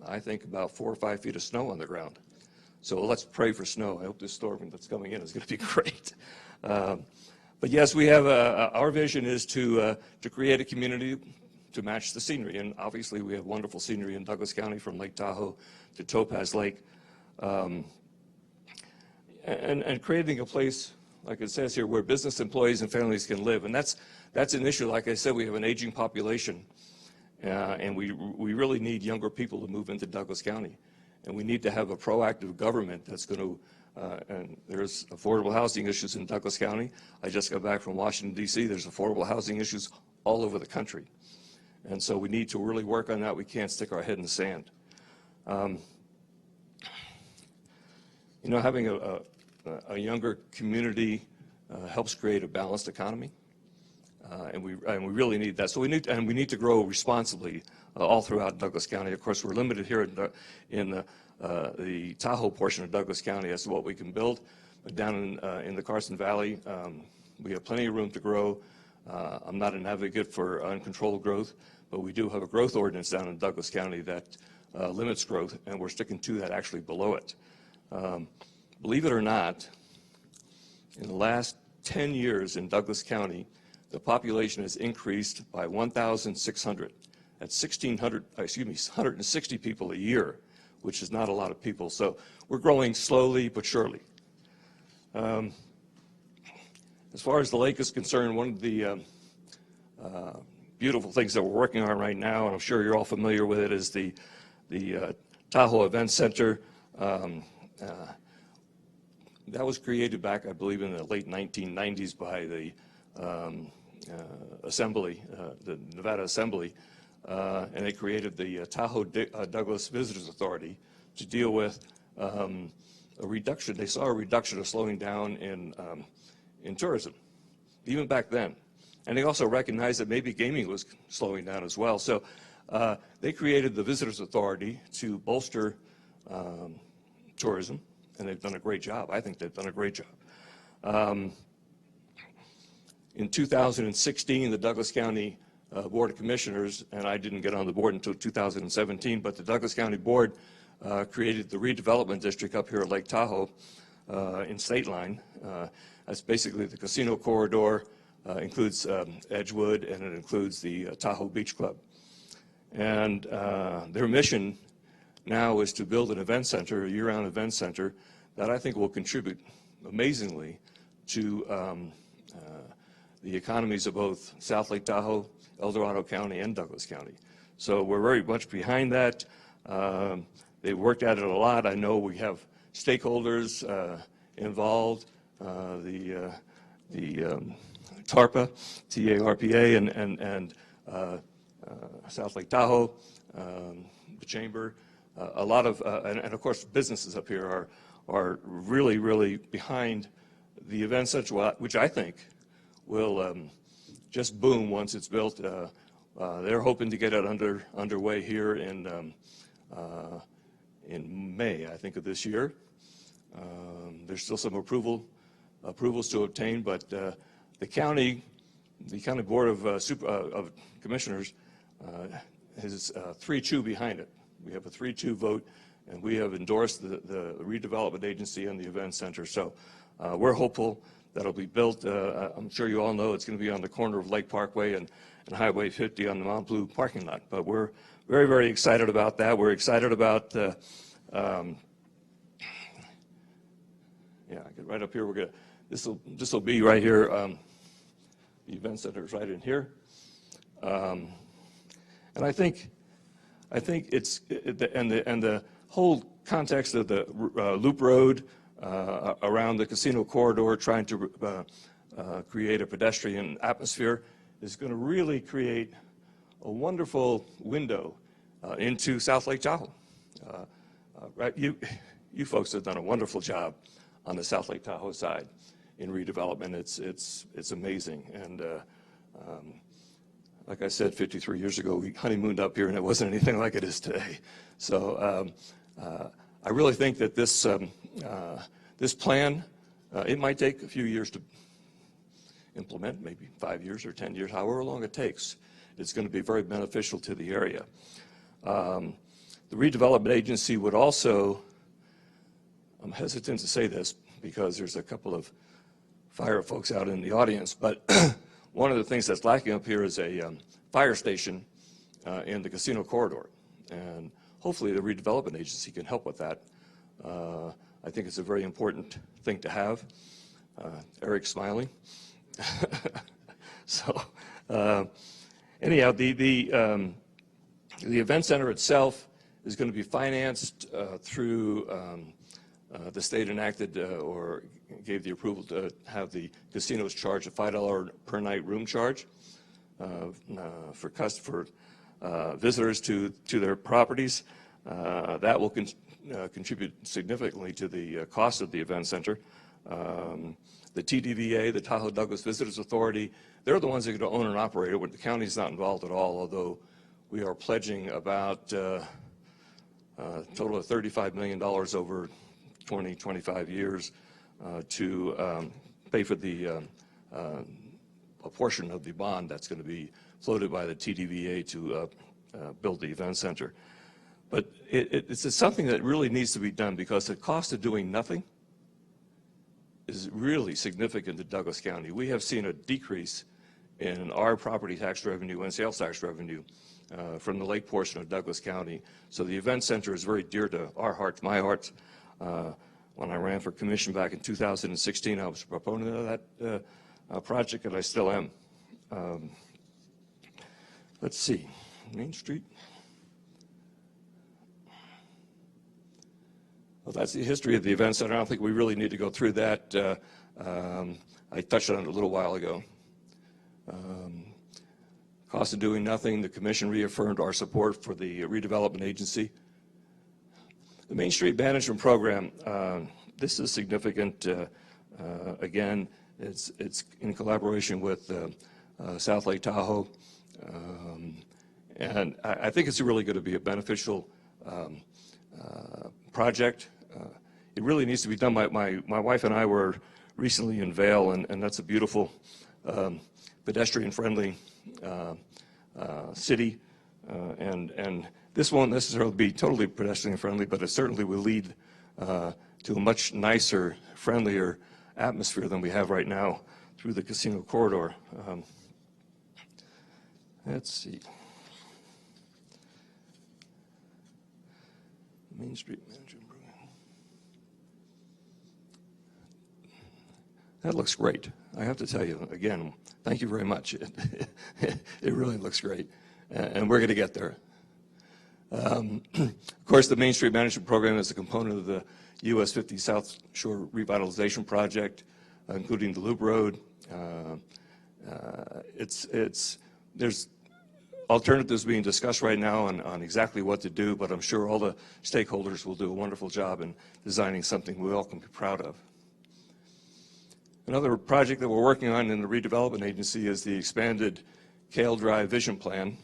I think, about 4 or 5 feet of snow on the ground. So let's pray for snow. I hope this storm that's coming in is going to be great. But yes, we have our vision is to create a community to match the scenery. And obviously, we have wonderful scenery in Douglas County from Lake Tahoe to Topaz Lake. And creating a place, like it says here, where business employees and families can live. And that's an issue. Like I said, we have an aging population. And we really need younger people to move into Douglas County. And we need to have a proactive government that's going to, and there's affordable housing issues in Douglas County. I just got back from Washington, D.C. There's affordable housing issues all over the country. And so we need to really work on that. We can't stick our head in the sand. You know, having a younger community helps create a balanced economy. And we really need that. So we need to grow responsibly all throughout Douglas County. Of course, we're limited here in the Tahoe portion of Douglas County as to what we can build. But down in the Carson Valley, we have plenty of room to grow. I'm not an advocate for uncontrolled growth, but we do have a growth ordinance down in Douglas County that limits growth, and we're sticking to that, actually below it. Believe it or not, in the last 10 years in Douglas County, the population has increased by 1,600. That's 160 people a year, which is not a lot of people. So we're growing slowly but surely. As far as the lake is concerned, one of the beautiful things that we're working on right now, and I'm sure you're all familiar with it, is the Tahoe Event Center. That was created back, I believe, in the late 1990s by the Assembly, the Nevada Assembly, and they created the Tahoe Douglas Visitors Authority to deal with a reduction. They saw a reduction of slowing down in tourism, even back then. And they also recognized that maybe gaming was slowing down as well. So they created the Visitors Authority to bolster tourism, and they've done a great job. I think they've done a great job. In 2016, the Douglas County Board of Commissioners, and I didn't get on the board until 2017, but the Douglas County Board created the redevelopment district up here at Lake Tahoe in State Line. That's basically the casino corridor, includes Edgewood, and it includes the Tahoe Beach Club. And their mission now is to build an event center, a year-round event center, that I think will contribute amazingly to the economies of both South Lake Tahoe, El Dorado County, and Douglas County. So we're very much behind that. They've worked at it a lot. I know we have stakeholders involved, the TRPA, TRPA, and South Lake Tahoe, the Chamber. A lot of, and of course, businesses up here are really, really behind the event center, which I think will just boom once it's built. They're hoping to get it underway here in May, I think, of this year. There's still some approvals to obtain, but the county board of commissioners has 3-2 behind it. We have a 3-2 vote, and we have endorsed the redevelopment agency and the event center. So we're hopeful that'll be built. I'm sure you all know it's going to be on the corner of Lake Parkway and Highway 50 on the Mount Blue parking lot. But we're very, very excited about that. We're excited about, yeah, get right up here. This will be right here. The event center is right in here. And I think I think it's, and the whole context of the loop road around the casino corridor, trying to create a pedestrian atmosphere, is going to really create a wonderful window into South Lake Tahoe. Right, you folks have done a wonderful job on the South Lake Tahoe side in redevelopment. It's amazing, and like I said, 53 years ago, we honeymooned up here, and it wasn't anything like it is today. So I really think that this this plan, it might take a few years to implement, maybe 5 years or 10 years, however long it takes. It's going to be very beneficial to the area. The redevelopment agency would also, I'm hesitant to say this because there's a couple of fire folks out in the audience, but one of the things that's lacking up here is a fire station in the casino corridor. And hopefully the redevelopment agency can help with that. I think it's a very important thing to have. Eric's smiling. So anyhow, the event center itself is going to be financed through the state enacted or gave the approval to have the casinos charge a $5 per night room charge for visitors to their properties. That will contribute significantly to the cost of the event center. The TDVA, the Tahoe Douglas Visitors Authority, they're the ones that are going to own and operate it. The county's not involved at all, although we are pledging about a total of $35 million over 20, 25 years to pay for a portion of the bond that's going to be floated by the TDVA to build the event center. But it's something that really needs to be done because the cost of doing nothing is really significant to Douglas County. We have seen a decrease in our property tax revenue and sales tax revenue from the lake portion of Douglas County. So the event center is very dear to our hearts, my heart. When I ran for commission back in 2016, I was a proponent of that project, and I still am. Let's see, Main Street. Well, that's the history of the event center. I don't think we really need to go through that. I touched on it a little while ago. Cost of doing nothing, the commission reaffirmed our support for the redevelopment agency. The Main Street Management Program, this is significant. Again, it's in collaboration with South Lake Tahoe. And I think it's really going to be a beneficial project. It really needs to be done. My wife and I were recently in Vail, and that's a beautiful pedestrian-friendly city. And this won't necessarily be totally pedestrian-friendly, but it certainly will lead to a much nicer, friendlier atmosphere than we have right now through the casino corridor. Let's see. Main Street Management Program. That looks great. I have to tell you, again, thank you very much. It really looks great, and we're going to get there. Of course, the Main Street Management Program is a component of the US 50 South Shore Revitalization Project, including the Loop Road. There's alternatives being discussed right now on exactly what to do, but I'm sure all the stakeholders will do a wonderful job in designing something we all can be proud of. Another project that we're working on in the redevelopment agency is the expanded Kale Drive Vision Plan.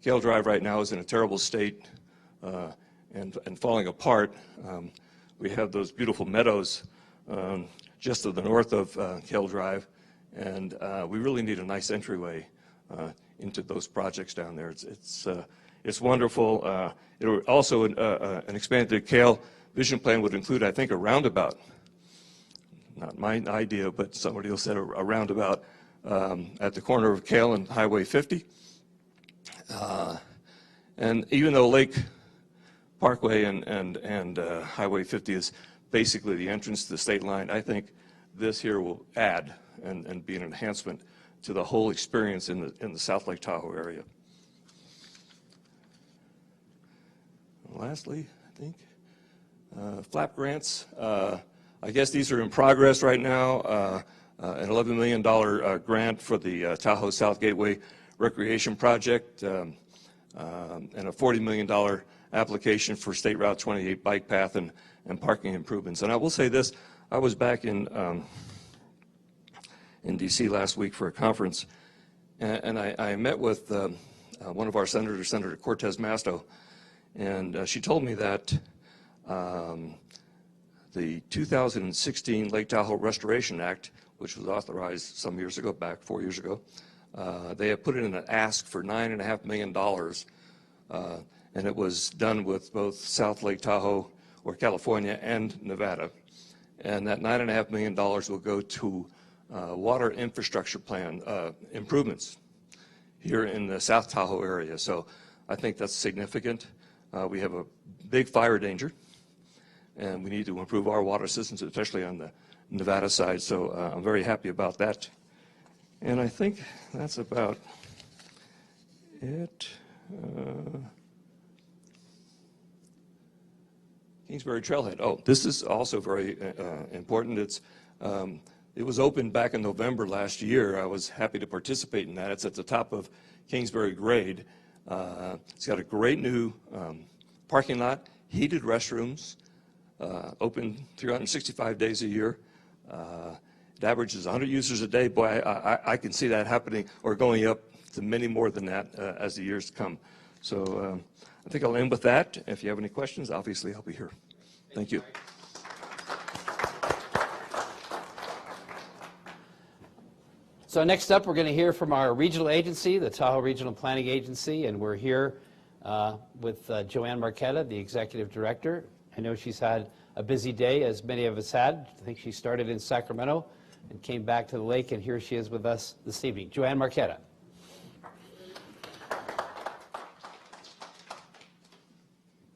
Kale Drive right now is in a terrible state and falling apart. We have those beautiful meadows just to the north of Kale Drive, and we really need a nice entryway into those projects down there. It's wonderful. Also, an expanded Kale Vision Plan would include, I think, a roundabout. Not my idea, but somebody else said a roundabout at the corner of Kale and Highway 50. And even though Lake Parkway and Highway 50 is basically the entrance to the state line, I think this here will add and be an enhancement to the whole experience in the South Lake Tahoe area. lastly, I think, flap grants. I guess these are in progress right now. An $11 million grant for the Tahoe South Gateway Recreation Project, and a $40 million application for State Route 28 bike path and parking improvements. And I will say this, I was back in D.C. last week for a conference, and I met with one of our senators, Senator Cortez Masto, and she told me that the 2016 Lake Tahoe Restoration Act, which was authorized some years ago, back 4 years ago, they have put in an ask for $9.5 million, and it was done with both South Lake Tahoe, or California, and Nevada. And that $9.5 million will go to water infrastructure plan improvements here in the South Tahoe area. So I think that's significant. We have a big fire danger, and we need to improve our water systems, especially on the Nevada side. So I'm very happy about that. And I think that's about it. Kingsbury Trailhead. Oh, this is also very important. It was opened back in November last year. I was happy to participate in that. It's at the top of Kingsbury Grade. It's got a great new parking lot, heated restrooms, open 365 days a year. It averages 100 users a day. Boy, I can see that happening or going up to many more than that as the years come. So I think I'll end with that. If you have any questions, obviously I'll be here. Thank you. So next up, we're going to hear from our regional agency, the Tahoe Regional Planning Agency, and we're here with Joanne Marquetta, the executive director. I know she's had a busy day, as many of us had. I think she started in Sacramento and came back to the lake, and here she is with us this evening. Joanne Marquetta.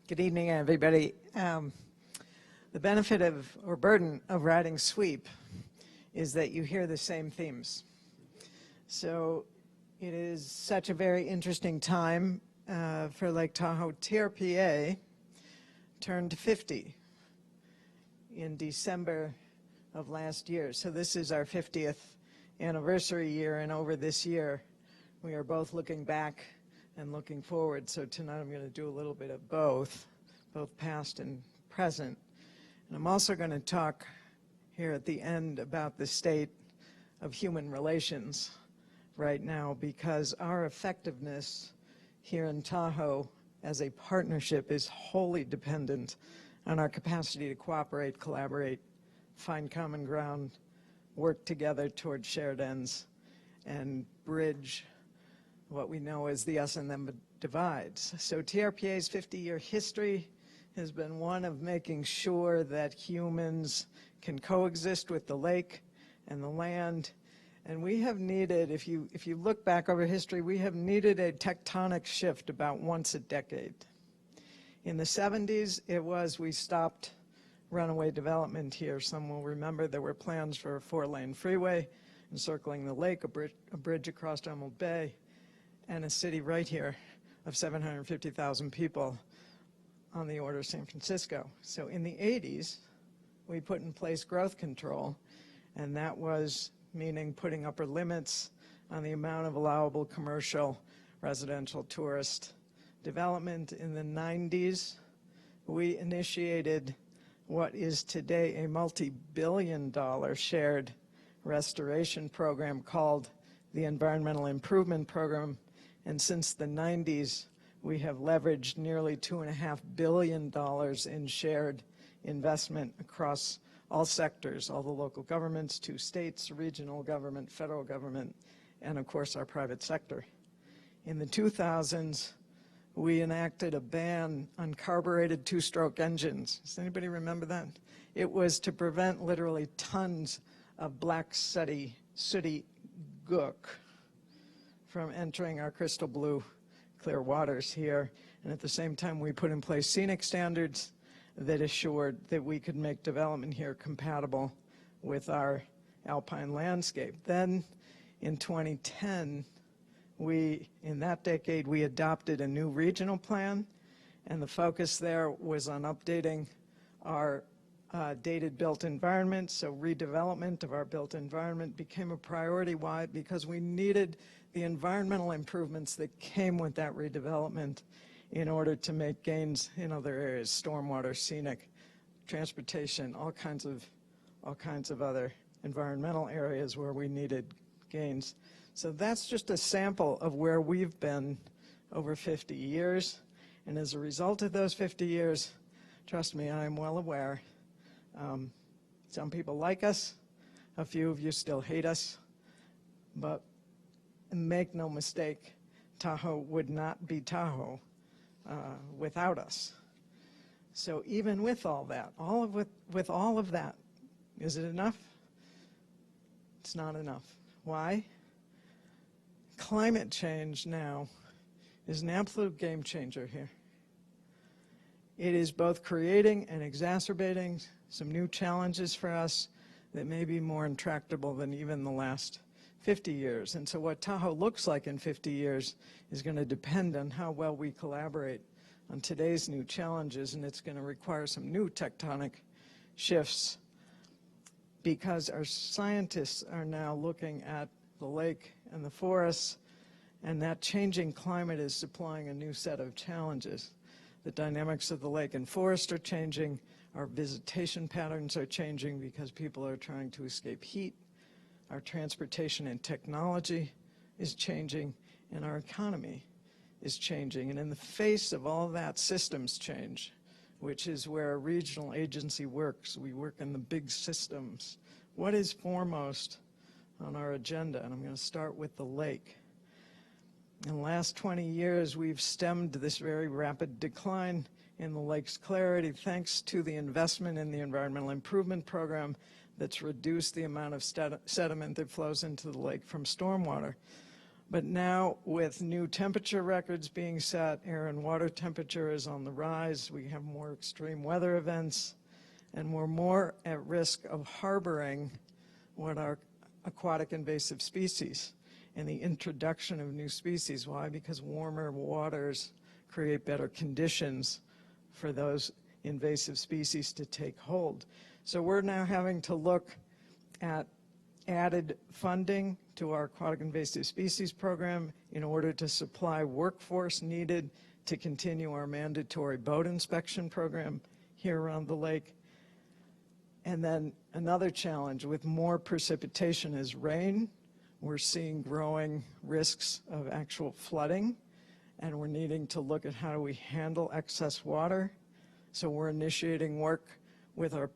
Good evening, everybody. The benefit of, or burden of riding sweep is that you hear the same themes. So it is such a very interesting time for Lake Tahoe. TRPA turned 50 in December of last year. So this is our 50th anniversary year, and over this year, we are both looking back and looking forward. So tonight I'm going to do a little bit of both past and present. And I'm also going to talk here at the end about the state of human relations right now, because our effectiveness here in Tahoe as a partnership is wholly dependent on our capacity to cooperate, collaborate, find common ground, work together toward shared ends, and bridge what we know as the us and them divides. So TRPA's 50-year history has been one of making sure that humans can coexist with the lake and the land. And we have needed, if you look back over history, we have needed a tectonic shift about once a decade. In the 70s, we stopped runaway development here. Some will remember there were plans for a 4-lane freeway encircling the lake, a bridge across Emerald Bay, and a city right here of 750,000 people on the order of San Francisco. So in the 80s, we put in place growth control, and that was meaning putting upper limits on the amount of allowable commercial, residential, tourist development. In the 90s, we initiated what is today a multi-billion-dollar shared restoration program called the Environmental Improvement Program. And since the 90s, we have leveraged nearly $2.5 billion in shared investment across all sectors, all the local governments, 2 states, regional government, federal government, and of course our private sector. In the 2000s, we enacted a ban on carbureted 2-stroke engines. Does anybody remember that? It was to prevent literally tons of black sooty gook from entering our crystal blue clear waters here. And at the same time, we put in place scenic standards that assured that we could make development here compatible with our alpine landscape. Then in 2010, in that decade, we adopted a new regional plan, And the focus there was on updating our dated built environment. So redevelopment of our built environment became a priority. Why? Because we needed the environmental improvements that came with that redevelopment in order to make gains in other areas, stormwater, scenic, transportation, all kinds of other environmental areas where we needed gains. So that's just a sample of where we've been over 50 years. And as a result of those 50 years, trust me, I'm well aware, some people like us, a few of you still hate us, but make no mistake, Tahoe would not be Tahoe without us. So even with all that, with all of that, is it enough? It's not enough. Why? Climate change now is an absolute game changer here. It is both creating and exacerbating some new challenges for us that may be more intractable than even the last 50 years. And so what Tahoe looks like in 50 years is going to depend on how well we collaborate on today's new challenges, and it's going to require some new tectonic shifts because our scientists are now looking at the lake and the forests, and that changing climate is supplying a new set of challenges. The dynamics of the lake and forest are changing. Our visitation patterns are changing because people are trying to escape heat. Our transportation and technology is changing, and our economy is changing. And in the face of all that systems change, which is where a regional agency works, we work in the big systems. What is foremost on our agenda? And I'm going to start with the lake. In the last 20 years, we've stemmed this very rapid decline in the lake's clarity thanks to the investment in the Environmental Improvement Program that's reduced the amount of sediment that flows into the lake from stormwater. But now, with new temperature records being set, air and water temperature is on the rise, we have more extreme weather events, and we're more at risk of harboring what are aquatic invasive species and the introduction of new species. Why? Because warmer waters create better conditions for those invasive species to take hold. So we're now having to look at added funding to our aquatic invasive species program in order to supply workforce needed to continue our mandatory boat inspection program here around the lake. And then another challenge with more precipitation is rain. We're seeing growing risks of actual flooding, and we're needing to look at how do we handle excess water. So we're initiating work with our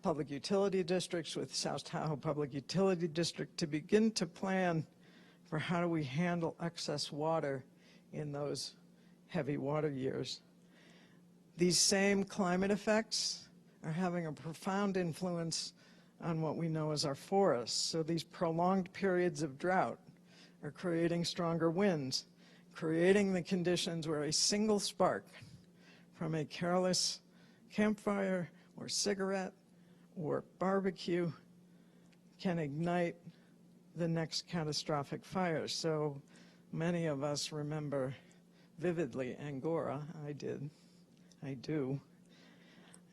public utility districts, with South Tahoe Public Utility District, to begin to plan for how do we handle excess water in those heavy water years. These same climate effects are having a profound influence on what we know as our forests. So these prolonged periods of drought are creating stronger winds, creating the conditions where a single spark from a careless campfire or cigarette or barbecue can ignite the next catastrophic fire. So many of us remember vividly Angora. I do,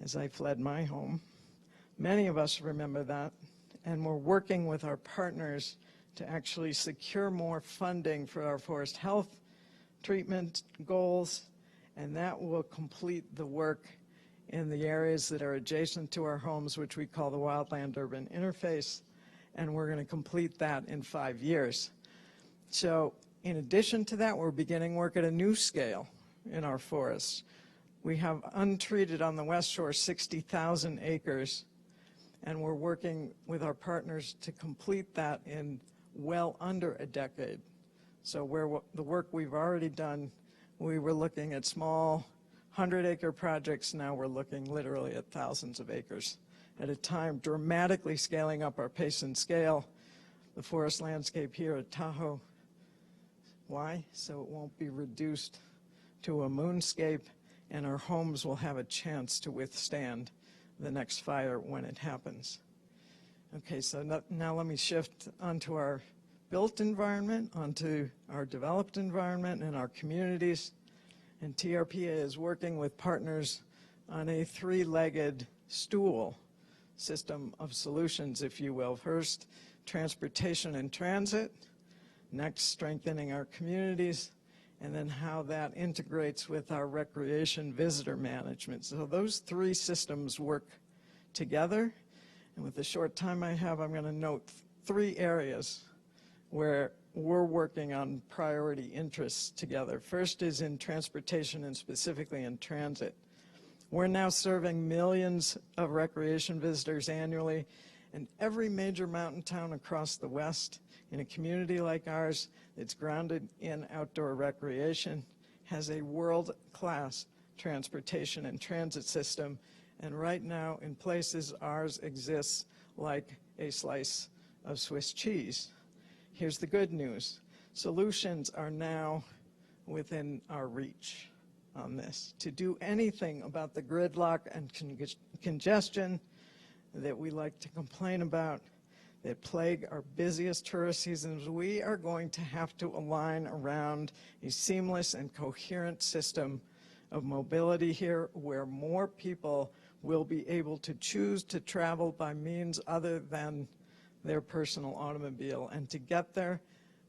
as I fled my home. Many of us remember that, and we're working with our partners to actually secure more funding for our forest health treatment goals, and that will complete the work in the areas that are adjacent to our homes, which we call the wildland-urban interface, and we're going to complete that in 5 years. So in addition to that, we're beginning work at a new scale in our forests. We have untreated on the West Shore 60,000 acres, and we're working with our partners to complete that in well under a decade. So where the work we've already done, we were looking at small 100-acre projects. Now we're looking literally at thousands of acres at a time, dramatically scaling up our pace and scale. The forest landscape here at Tahoe. Why? So it won't be reduced to a moonscape, and our homes will have a chance to withstand the next fire when it happens. Okay, so now let me shift onto our built environment, onto our developed environment and our communities. And TRPA is working with partners on a three-legged stool system of solutions, if you will. First, transportation and transit. Next, strengthening our communities. And then how that integrates with our recreation visitor management. So those three systems work together. And with the short time I have, I'm going to note three areas where we're working on priority interests together. First is in transportation and specifically in transit. We're now serving millions of recreation visitors annually, and every major mountain town across the West in a community like ours that's grounded in outdoor recreation has a world-class transportation and transit system. And right now, in places, ours exists like a slice of Swiss cheese. Here's the good news. Solutions are now within our reach on this. To do anything about the gridlock and congestion that we like to complain about that plague our busiest tourist seasons, we are going to have to align around a seamless and coherent system of mobility here where more people will be able to choose to travel by means other than their personal automobile. And to get there,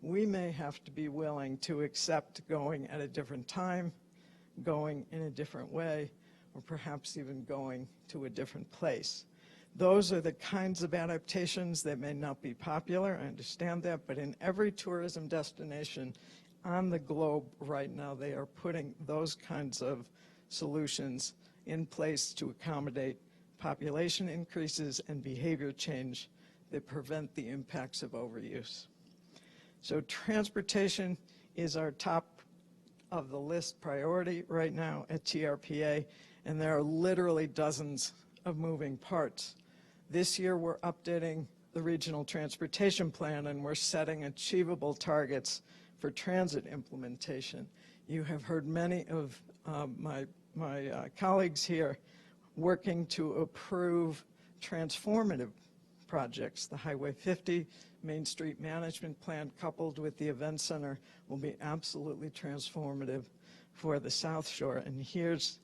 we may have to be willing to accept going at a different time, going in a different way, or perhaps even going to a different place. Those are the kinds of adaptations that may not be popular, I understand that, but in every tourism destination on the globe right now, they are putting those kinds of solutions in place to accommodate population increases and behavior change that prevent the impacts of overuse. So transportation is our top of the list priority right now at TRPA, and there are literally dozens of moving parts. This year we're updating the regional transportation plan and we're setting achievable targets for transit implementation. You have heard many of my colleagues here working to approve transformative projects. The Highway 50 Main Street Management Plan coupled with the Event Center will be absolutely transformative for the South Shore. And here's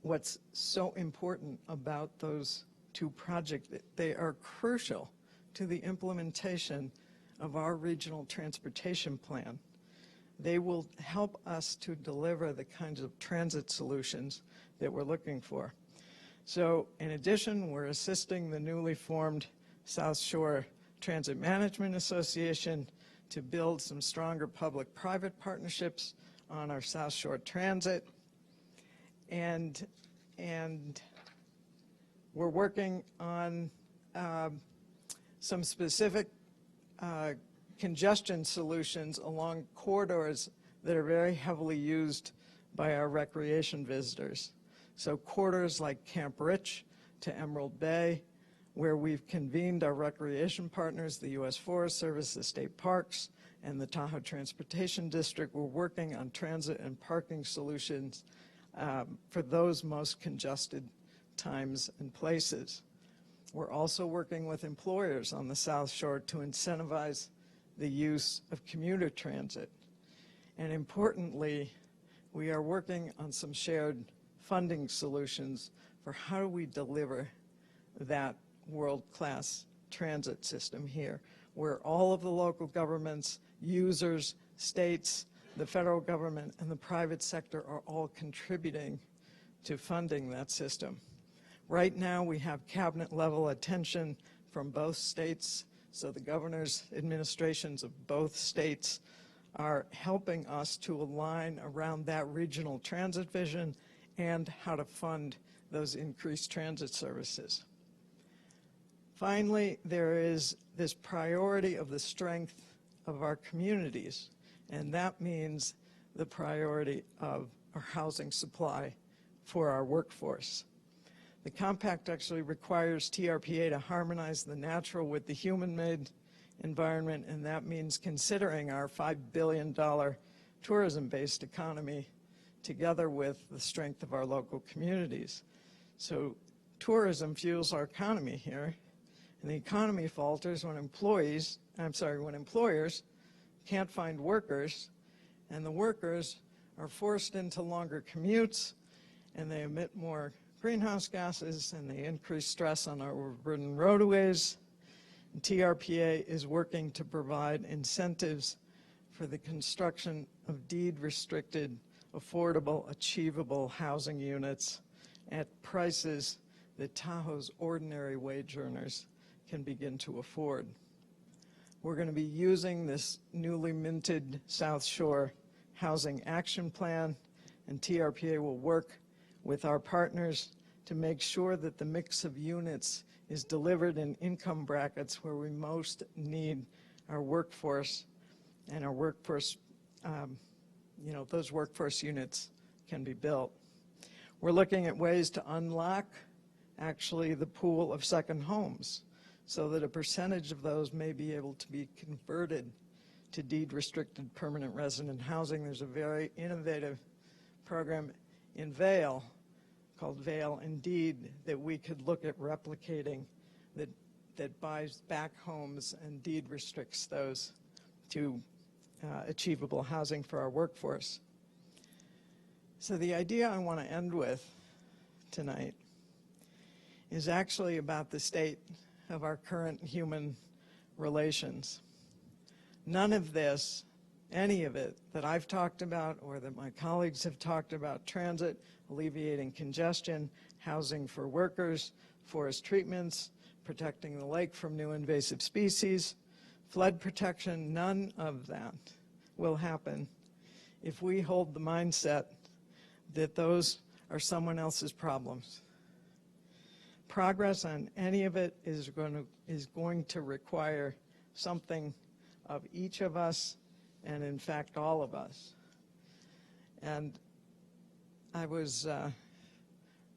what's so important about those two projects. They are crucial to the implementation of our regional transportation plan. They will help us to deliver the kinds of transit solutions that we're looking for. So in addition, we're assisting the newly formed South Shore Transit Management Association to build some stronger public-private partnerships on our South Shore Transit. And we're working on some specific congestion solutions along corridors that are very heavily used by our recreation visitors. So corridors like Camp Rich to Emerald Bay, where we've convened our recreation partners, the U.S. Forest Service, the state parks, and the Tahoe Transportation District. We're working on transit and parking solutions for those most congested times and places. We're also working with employers on the South Shore to incentivize the use of commuter transit. And importantly, we are working on some shared funding solutions for how do we deliver that world-class transit system here, where all of the local governments, users, states, the federal government, and the private sector are all contributing to funding that system. Right now, we have cabinet-level attention from both states, so the governor's administrations of both states are helping us to align around that regional transit vision and how to fund those increased transit services. Finally, there is this priority of the strength of our communities, and that means the priority of our housing supply for our workforce. The compact actually requires TRPA to harmonize the natural with the human-made environment, and that means considering our $5 billion tourism-based economy together with the strength of our local communities. So tourism fuels our economy here, and the economy falters when employers can't find workers, and the workers are forced into longer commutes, and they emit more greenhouse gases, and they increase stress on our overburdened roadways. And TRPA is working to provide incentives for the construction of deed-restricted, affordable, achievable housing units at prices that Tahoe's ordinary wage earners can begin to afford. We're going to be using this newly minted South Shore Housing Action Plan, and TRPA will work with our partners to make sure that the mix of units is delivered in income brackets where we most need our workforce, and our workforce, those workforce units can be built. We're looking at ways to unlock actually the pool of second homes so that a percentage of those may be able to be converted to deed-restricted permanent resident housing. There's a very innovative program in Vail called Vail Indeed that we could look at replicating that buys back homes and deed restricts those to achievable housing for our workforce. So the idea I want to end with tonight is actually about the state of our current human relations. None of this, any of it that I've talked about or that my colleagues have talked about, transit, alleviating congestion, housing for workers, forest treatments, protecting the lake from new invasive species, flood protection, none of that will happen if we hold the mindset that those are someone else's problems. Progress on any of it is going to require something of each of us, and in fact all of us. And I was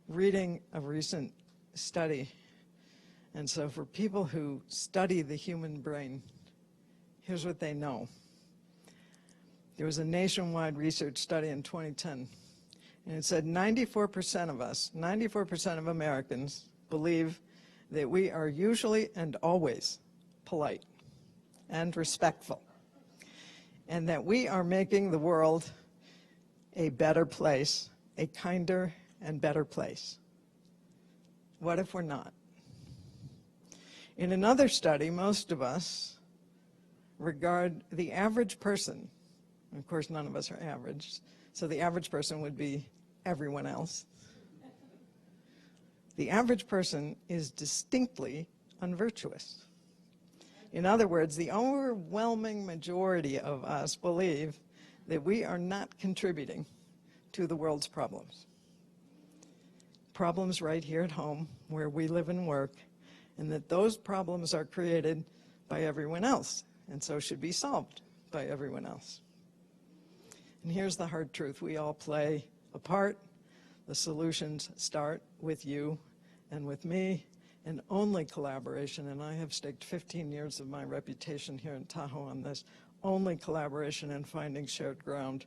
reading a recent study, and so for people who study the human brain, here's what they know. There was a nationwide research study in 2010, and it said 94% of us, 94% of Americans believe that we are usually and always polite and respectful, and that we are making the world a better place, a kinder and better place. What if we're not? In another study, most of us regard the average person, of course none of us are average, so the average person would be everyone else. The average person is distinctly unvirtuous. In other words, the overwhelming majority of us believe that we are not contributing to the world's problems. Problems right here at home, where we live and work, and that those problems are created by everyone else, and so should be solved by everyone else. And here's the hard truth. We all play a part. The solutions start with you and with me, and only collaboration, and I have staked 15 years of my reputation here in Tahoe on this, only collaboration and finding shared ground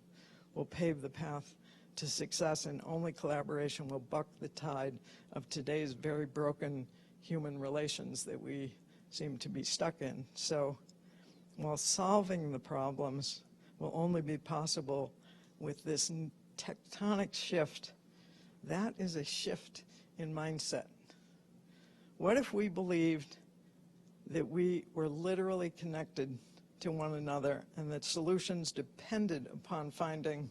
will pave the path to success, and only collaboration will buck the tide of today's very broken human relations that we seem to be stuck in. So while solving the problems will only be possible with this tectonic shift, that is a shift in mindset. What if we believed that we were literally connected to one another and that solutions depended upon finding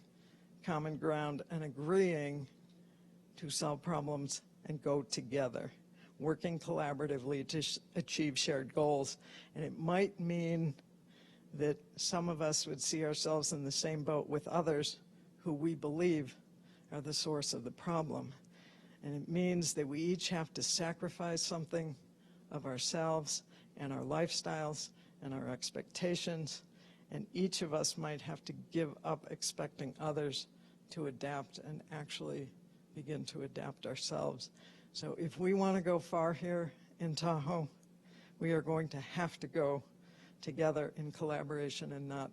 common ground and agreeing to solve problems and go together, working collaboratively to achieve shared goals? And it might mean that some of us would see ourselves in the same boat with others who we believe are the source of the problem. And it means that we each have to sacrifice something of ourselves and our lifestyles and our expectations, and each of us might have to give up expecting others to adapt and actually begin to adapt ourselves. So if we want to go far here in Tahoe, we are going to have to go together in collaboration and not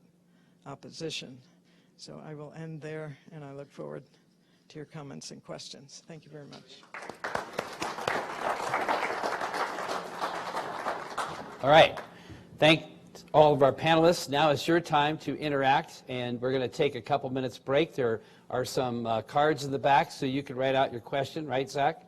opposition. So I will end there, and I look forward to your comments and questions. Thank you very much. All right. Thanks all of our panelists. Now it's your time to interact, and we're going to take a couple minutes break. There are some cards in the back, so you can write out your question, right, Zach?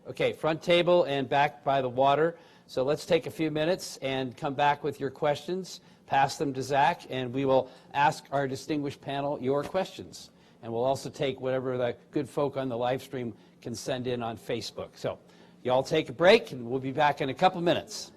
Okay, front table and back by the water. So let's take a few minutes and come back with your questions. Pass them to Zach, and we will ask our distinguished panel your questions. And we'll also take whatever the good folk on the live stream can send in on Facebook. So you all take a break, and we'll be back in a couple minutes.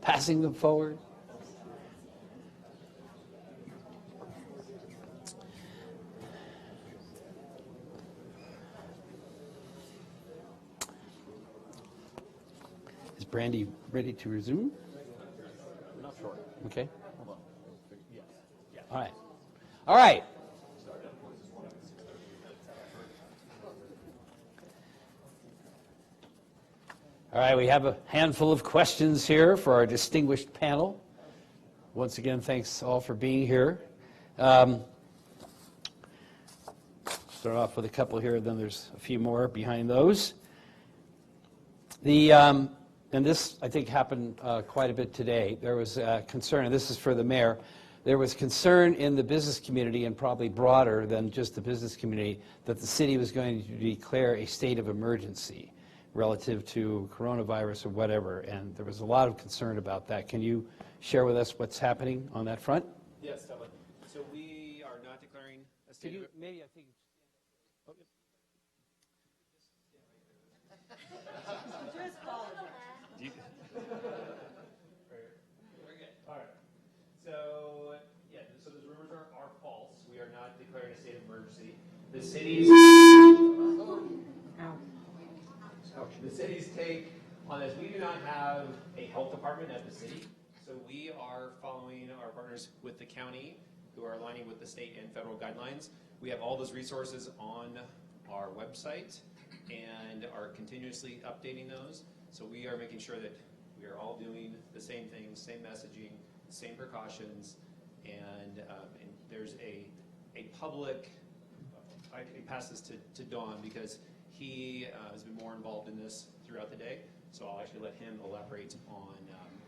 passing them forward. Is Brandy ready to resume? Not sure. Okay. Hold on. Yes. All right. All right. All right, we have a handful of questions here for our distinguished panel. Once again, thanks all for being here. Start off with a couple here, then there's a few more behind those. And this, I think, happened quite a bit today. There was concern, and this is for the mayor, there was concern in the business community, and probably broader than just the business community, that the city was going to declare a state of emergency relative to coronavirus or whatever, and there was a lot of concern about that. Can you share with us what's happening on that front? Yes, definitely. So we are not declaring a state of Maybe, I think. All right. So, yeah, so those rumors are false. We are not declaring a state of emergency. The city's take on this, we do not have a health department at the city, so we are following our partners with the county, who are aligning with the state and federal guidelines. We have all those resources on our website and are continuously updating those. So we are making sure that we are all doing the same things, same messaging, same precautions, and there's a public, I pass this to Don because he has been more involved in this throughout the day, so I'll actually let him elaborate on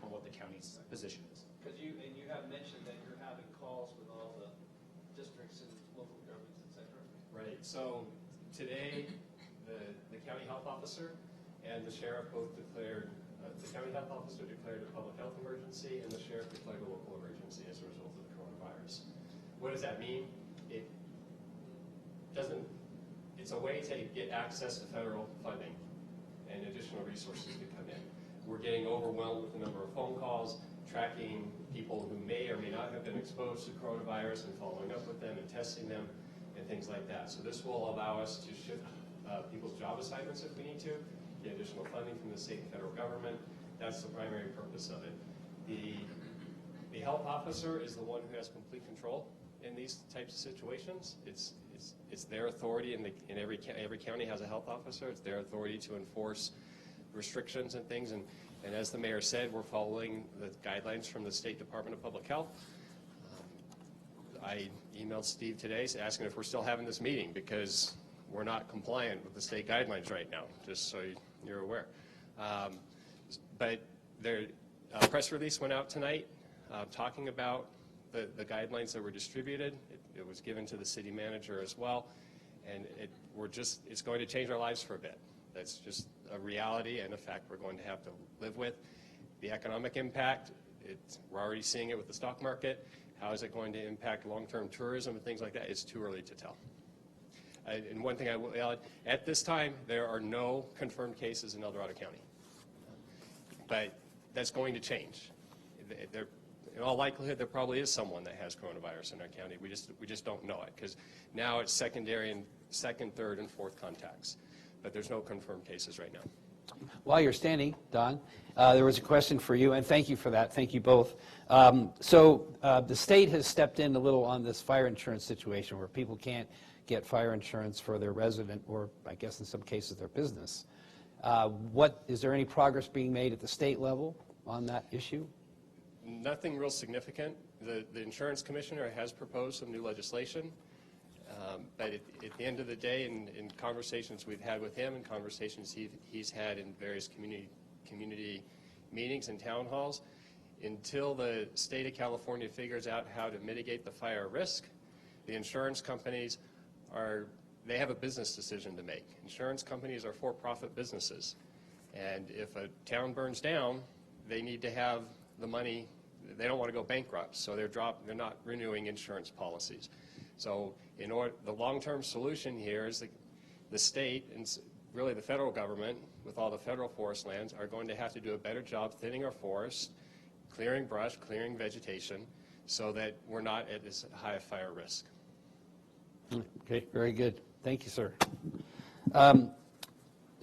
what the county's position is. Because you have mentioned that you're having calls with all the districts and local governments, et cetera. Right, so today, the county health officer and the sheriff both declared, the county health officer declared a public health emergency and the sheriff declared a local emergency as a result of the coronavirus. What does that mean? It doesn't, it's a way to get access to federal funding and additional resources to come in. We're getting overwhelmed with the number of phone calls, tracking people who may or may not have been exposed to coronavirus and following up with them and testing them and things like that. So this will allow us to shift people's job assignments if we need to, get additional funding from the state and federal government. That's the primary purpose of it. The health officer is the one who has complete control in these types of situations. It's their authority, and every county has a health officer. It's their authority to enforce restrictions and things. And as the mayor said, we're following the guidelines from the State Department of Public Health. I emailed Steve today asking if we're still having this meeting because we're not compliant with the state guidelines right now, just so you're aware. But a press release went out tonight talking about the guidelines that were distributed. It was given to the city manager as well, and it's going to change our lives for a bit. That's just a reality and a fact we're going to have to live with. The economic impact, we're already seeing it with the stock market. How is it going to impact long-term tourism and things like that? It's too early to tell. And one thing I will add, at this time, there are no confirmed cases in El Dorado County. But that's going to change. In all likelihood, there probably is someone that has coronavirus in our county. We just don't know it because now it's secondary and second, third, and fourth contacts. But there's no confirmed cases right now. While you're standing, Don, there was a question for you, and thank you for that. Thank you both. So the state has stepped in a little on this fire insurance situation where people can't get fire insurance for their resident or, I guess in some cases, their business. Is there any progress being made at the state level on that issue? Nothing real significant. The insurance commissioner has proposed some new legislation. But at the end of the day, in conversations we've had with him and conversations he's had in various community meetings and town halls, until the state of California figures out how to mitigate the fire risk, the insurance companies they have a business decision to make. Insurance companies are for-profit businesses. And if a town burns down, they need to have the money. They don't want to go bankrupt, so they're not renewing insurance policies. So the long-term solution here is the state and really the federal government with all the federal forest lands are going to have to do a better job thinning our forest clearing brush, clearing vegetation, so that we're not at as high a fire risk. Okay, very good. Thank you, sir.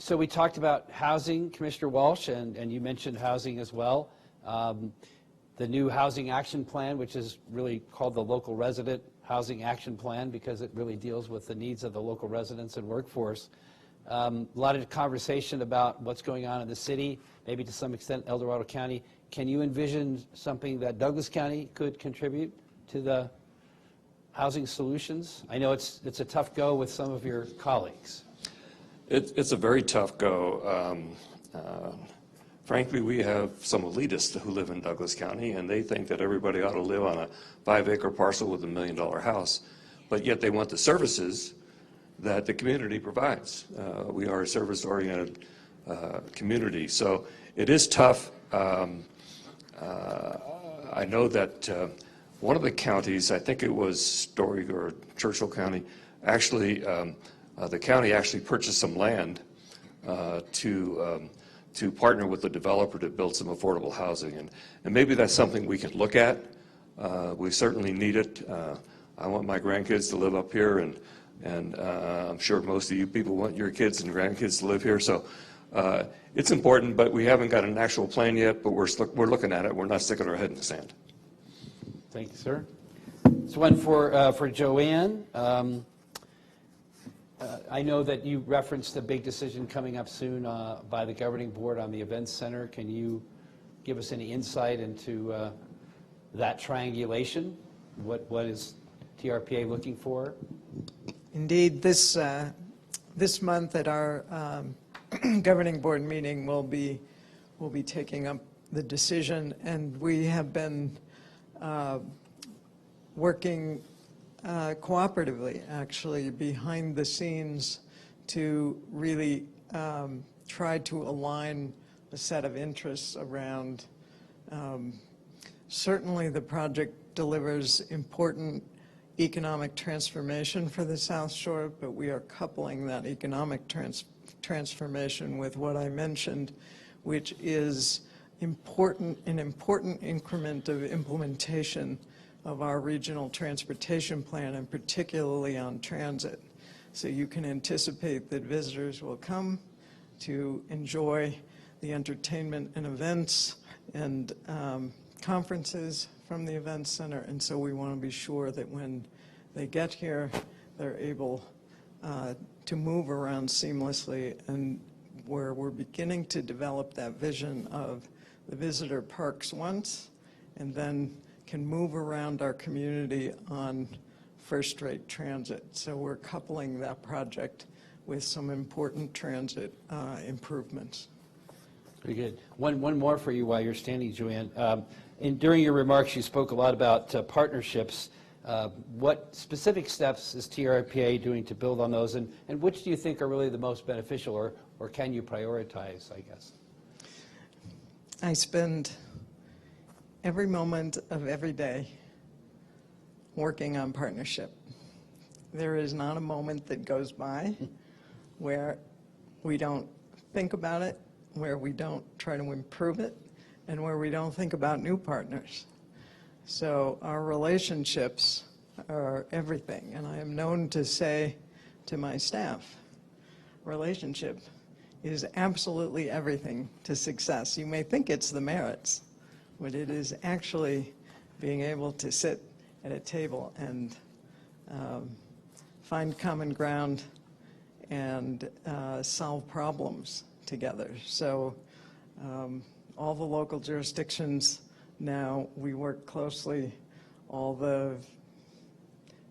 So we talked about housing, Commissioner Walsh, and you mentioned housing as well. The new Housing Action Plan, which is really called the Local Resident Housing Action Plan because it really deals with the needs of the local residents and workforce. A lot of conversation about what's going on in the city, maybe to some extent El Dorado County. Can you envision something that Douglas County could contribute to the housing solutions? I know it's a tough go with some of your colleagues. It's a very tough go. Frankly, we have some elitists who live in Douglas County, and they think that everybody ought to live on a 5-acre parcel with $1 million house, but yet they want the services that the community provides. We are a service-oriented community, so it is tough. I know that one of the counties, I think it was Story or Churchill County, actually, the county actually purchased some land to partner with the developer to build some affordable housing. And maybe that's something we could look at. We certainly need it. I want my grandkids to live up here, and I'm sure most of you people want your kids and grandkids to live here. So it's important, but we haven't got an actual plan yet, but we're looking at it. We're not sticking our head in the sand. Thank you, sir. It's one for Joanne. I know that you referenced the big decision coming up soon by the governing board on the events center. Can you give us any insight into that triangulation? What is TRPA looking for? Indeed, this month at our governing board meeting, we'll be taking up the decision, and we have been working cooperatively, actually, behind the scenes to really try to align a set of interests around. Certainly, the project delivers important economic transformation for the South Shore, but we are coupling that economic transformation with what I mentioned, which is an important increment of implementation of our regional transportation plan, and particularly on transit. So you can anticipate that visitors will come to enjoy the entertainment and events and conferences from the events center, and so we want to be sure that when they get here, they're able to move around seamlessly, and where we're beginning to develop that vision of the visitor parks once, and then can move around our community on first-rate transit. So we're coupling that project with some important transit improvements. Very good. One more for you while you're standing, Joanne. During your remarks, you spoke a lot about partnerships. What specific steps is TRPA doing to build on those, and which do you think are really the most beneficial, or can you prioritize, I guess? I spend every moment of every day working on partnership. There is not a moment that goes by where we don't think about it, where we don't try to improve it, and where we don't think about new partners. So our relationships are everything, and I am known to say to my staff, relationship is absolutely everything to success. You may think it's the merits, but it is actually being able to sit at a table and find common ground and solve problems together. So all the local jurisdictions now, we work closely, all the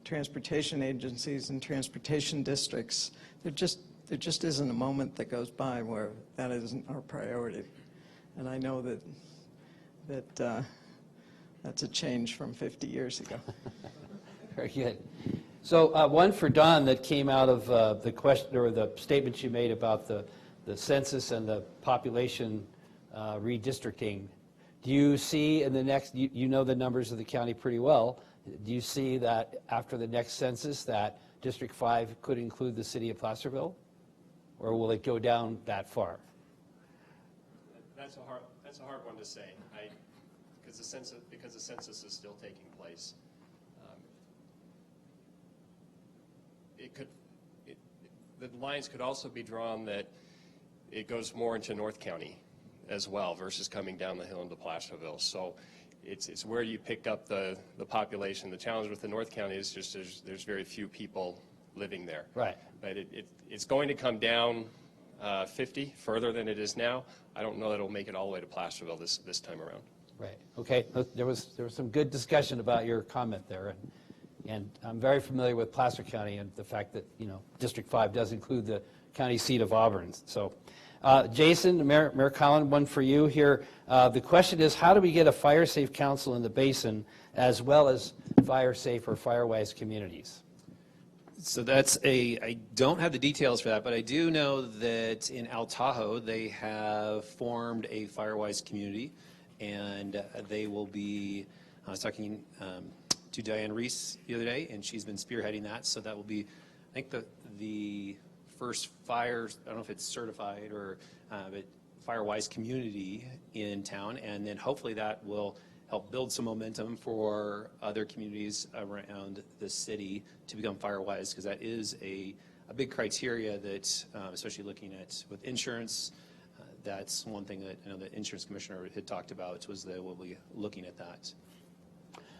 transportation agencies and transportation districts. There just isn't a moment that goes by where that isn't our priority. And I know that that's a change from 50 years ago. Very good. So one for Don that came out of the question or the statements you made about the census and the population redistricting. Do you see in the next, you know the numbers of the county pretty well, do you see that after the next census that District 5 could include the city of Placerville? Or will it go down that far? That's a hard one to say. because the census is still taking place. The lines could also be drawn that it goes more into North County as well versus coming down the hill into Placerville. So it's where you pick up the population. The challenge with the North County is just there's very few people living there. Right. But it's going to come down 50 further than it is now. I don't know that it'll make it all the way to Placerville this time around. Right. Okay. There was some good discussion about your comment there, and I'm very familiar with Placer County and the fact that District 5 does include the county seat of Auburn. So, Jason, Mayor Collin, one for you here. The question is, how do we get a fire-safe council in the basin as well as fire-safe or fire-wise communities? So I don't have the details for that, but I do know that in Tahoe, they have formed a Firewise community, and they will be, I was talking to Diane Reese the other day, and she's been spearheading that, so that will be, I think, the first fire, I don't know if it's certified or, but Firewise community in town, and then hopefully that will help build some momentum for other communities around the city to become Firewise, because that is a big criteria that, especially looking at with insurance, that's one thing that I know the insurance commissioner had talked about, was that we'll be looking at that.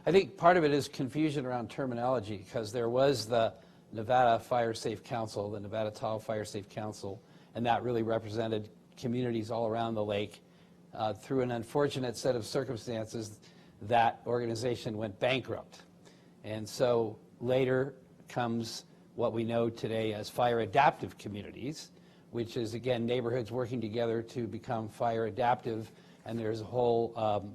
I think part of it is confusion around terminology, because there was the Nevada Fire Safe Council, the Nevada Tahoe Fire Safe Council, and that really represented communities all around the lake. Through an unfortunate set of circumstances, that organization went bankrupt. And so later comes what we know today as fire adaptive communities, which is, again, neighborhoods working together to become fire adaptive. And there's a whole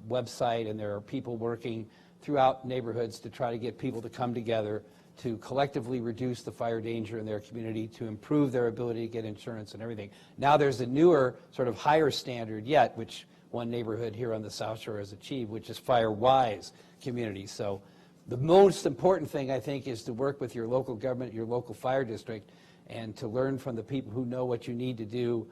website, and there are people working throughout neighborhoods to try to get people to come together to collectively reduce the fire danger in their community, to improve their ability to get insurance and everything. Now there's a newer, sort of higher standard yet, which one neighborhood here on the South Shore has achieved, which is fire-wise communities. So the most important thing, I think, is to work with your local government, your local fire district, and to learn from the people who know what you need to do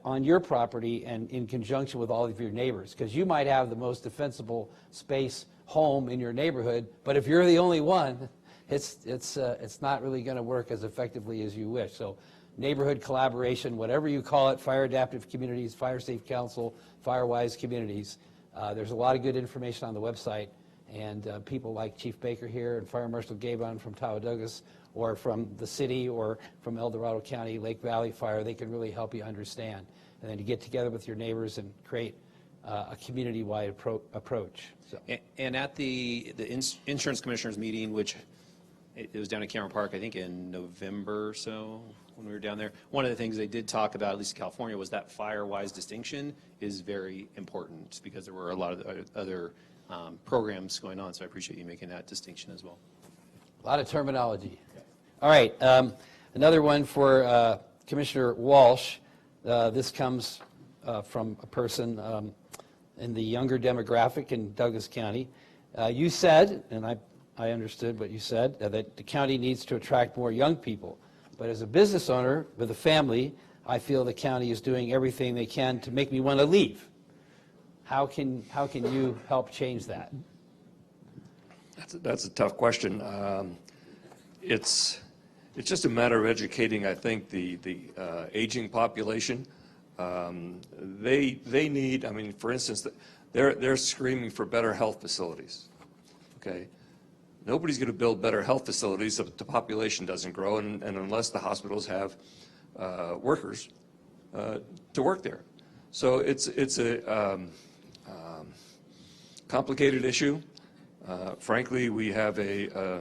on your property and in conjunction with all of your neighbors. Because you might have the most defensible space home in your neighborhood, but if you're the only one, it's not really going to work as effectively as you wish. So neighborhood collaboration, whatever you call it, fire adaptive communities, fire safe council, firewise communities. There's a lot of good information on the website, and people like Chief Baker here and Fire Marshal Gabon from Tahoe Douglas, or from the city, or from El Dorado County, Lake Valley Fire, they can really help you understand. And then to get together with your neighbors and create a community-wide approach. So. And at the insurance commissioners meeting, which it was down at Cameron Park, I think in November or so, when we were down there, one of the things they did talk about, at least in California, was that fire-wise distinction is very important, because there were a lot of other programs going on, so I appreciate you making that distinction as well. A lot of terminology. All right, another one for Commissioner Walsh. This comes from a person in the younger demographic in Douglas County. You said, and I understood what you said, that the county needs to attract more young people. But as a business owner with a family, I feel the county is doing everything they can to make me want to leave. How can you help change that? That's a tough question. It's just a matter of educating, I think, the aging population. They need, I mean, for instance, they're screaming for better health facilities. Okay. Nobody's going to build better health facilities if the population doesn't grow, and unless the hospitals have workers to work there. So it's a complicated issue. Frankly, we have a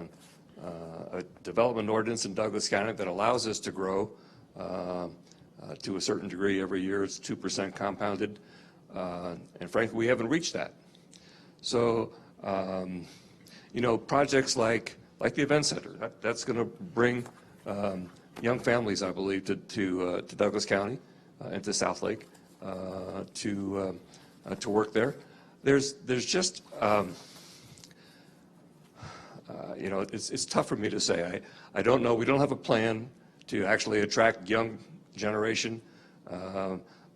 development ordinance in Douglas County that allows us to grow to a certain degree every year. It's 2% compounded, and frankly, we haven't reached that. So. You know, projects like the event center, that's going to bring young families, I believe, to Douglas County and to South Lake to work there. There's just you know, it's tough for me to say. I don't know. We don't have a plan to actually attract young generation.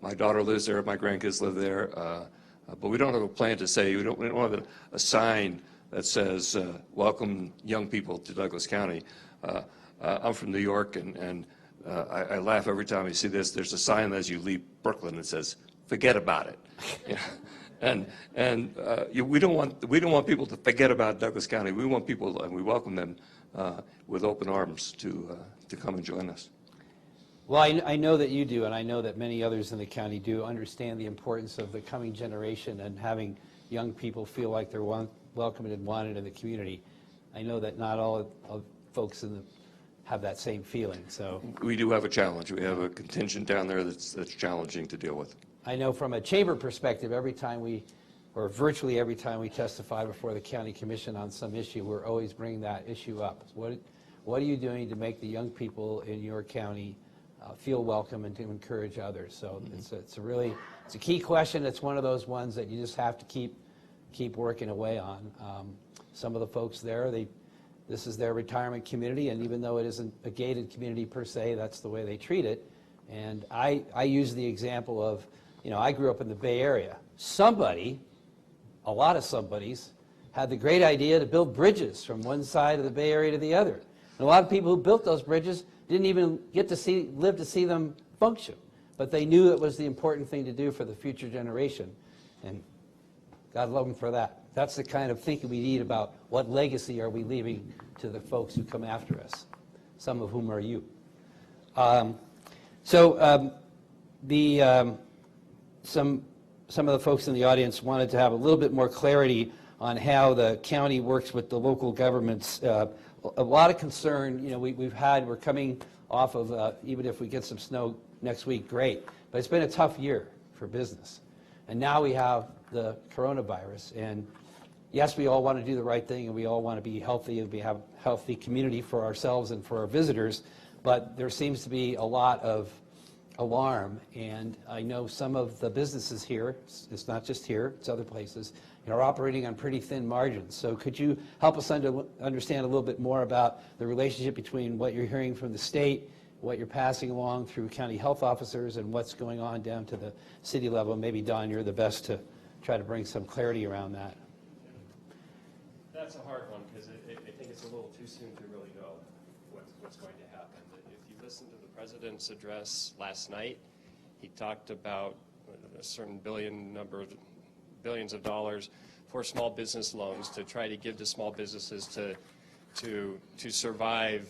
My daughter lives there. My grandkids live there. But we don't have a plan to say, we don't have a sign that says, welcome young people to Douglas County. I'm from New York, and I laugh every time I see this. There's a sign as you leave Brooklyn that says, forget about it. We don't want people to forget about Douglas County. We want people, and we welcome them with open arms to come and join us. Well, I know that you do, and I know that many others in the county do understand the importance of the coming generation and having young people feel like they're welcomed and wanted in the community. I know that not all of folks have that same feeling. So We do have a challenge. We have a contingent down there that's challenging to deal with. I know from a chamber perspective, or virtually every time we testify before the county commission on some issue, we're always bringing that issue up. What are you doing to make the young people in your county feel welcome and to encourage others? So it's a key question. It's one of those ones that you just have to keep working away on. Some of the folks there, this is their retirement community, and even though it isn't a gated community per se, that's the way they treat it. And I use the example of, I grew up in the Bay Area. A lot of somebodies, had the great idea to build bridges from one side of the Bay Area to the other. And a lot of people who built those bridges didn't even live to see them function. But they knew it was the important thing to do for the future generation. And God love them for that. That's the kind of thinking we need about what legacy are we leaving to the folks who come after us, some of whom are you. Some of the folks in the audience wanted to have a little bit more clarity on how the county works with the local governments. A lot of concern, we're coming off of, even if we get some snow next week, great. But it's been a tough year for business. And now we have the coronavirus. And yes, we all want to do the right thing, and we all want to be healthy, and we have a healthy community for ourselves and for our visitors. But there seems to be a lot of alarm, and I know some of the businesses here, it's not just here, it's other places, are operating on pretty thin margins. So could you help us understand a little bit more about the relationship between what you're hearing from the state, what you're passing along through county health officers, and what's going on down to the city level? Maybe, Don, you're the best to try to bring some clarity around that. That's a hard one, because I think it's a little too soon to really know what's going to happen. If you listen to the president's address last night, he talked about a certain billions of dollars for small business loans to try to give to small businesses to survive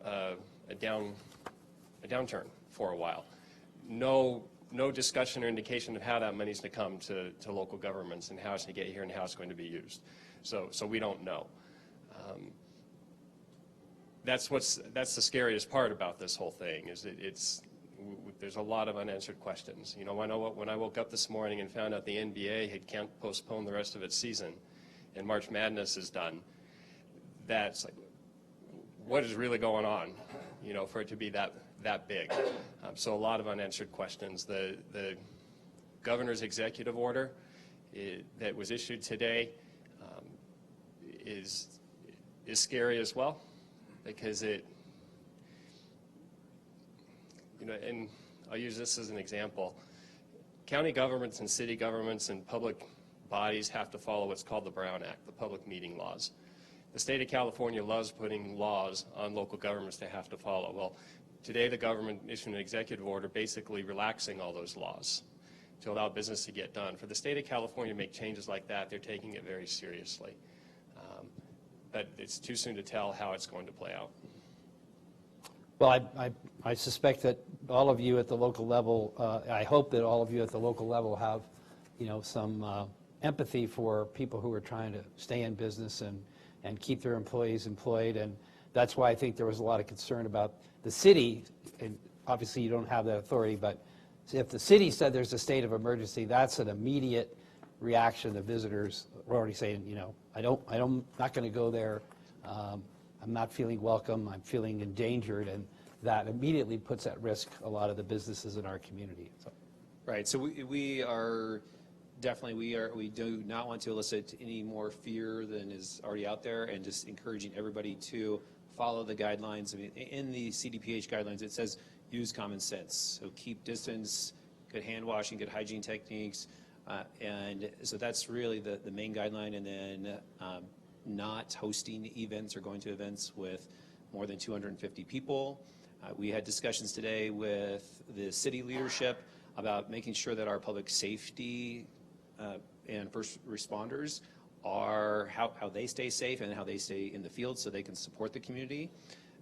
a downturn for a while. No discussion or indication of how that money's going to come to local governments and how it's going to get here and how it's going to be used. So we don't know. That's the scariest part about this whole thing, is there's a lot of unanswered questions. When I woke up this morning and found out the NBA had postponed the rest of its season and March Madness is done, that's like, what is really going on, for it to be that big? So a lot of unanswered questions. The governor's executive order that was issued today is scary as well, because and I'll use this as an example. County governments and city governments and public bodies have to follow what's called the Brown Act, the public meeting laws. The state of California loves putting laws on local governments they have to follow. Well, today the government issued an executive order basically relaxing all those laws to allow business to get done. For the state of California to make changes like that, they're taking it very seriously. But it's too soon to tell how it's going to play out. Well, I suspect that all of you at the local level, I hope that all of you at the local level have, some empathy for people who are trying to stay in business and keep their employees employed. And that's why I think there was a lot of concern about the city. And obviously you don't have that authority, but if the city said there's a state of emergency, that's an immediate reaction. The visitors were already saying, I'm not going to go there. I'm not feeling welcome. I'm feeling endangered, and that immediately puts at risk a lot of the businesses in our community. So. Right. So we do not want to elicit any more fear than is already out there, and just encouraging everybody to follow the guidelines. I mean, in the CDPH guidelines, it says use common sense. So keep distance, good hand washing, good hygiene techniques. And so that's really the main guideline. And then not hosting events or going to events with more than 250 people. We had discussions today with the city leadership about making sure that our public safety and first responders are how they stay safe and how they stay in the field so they can support the community.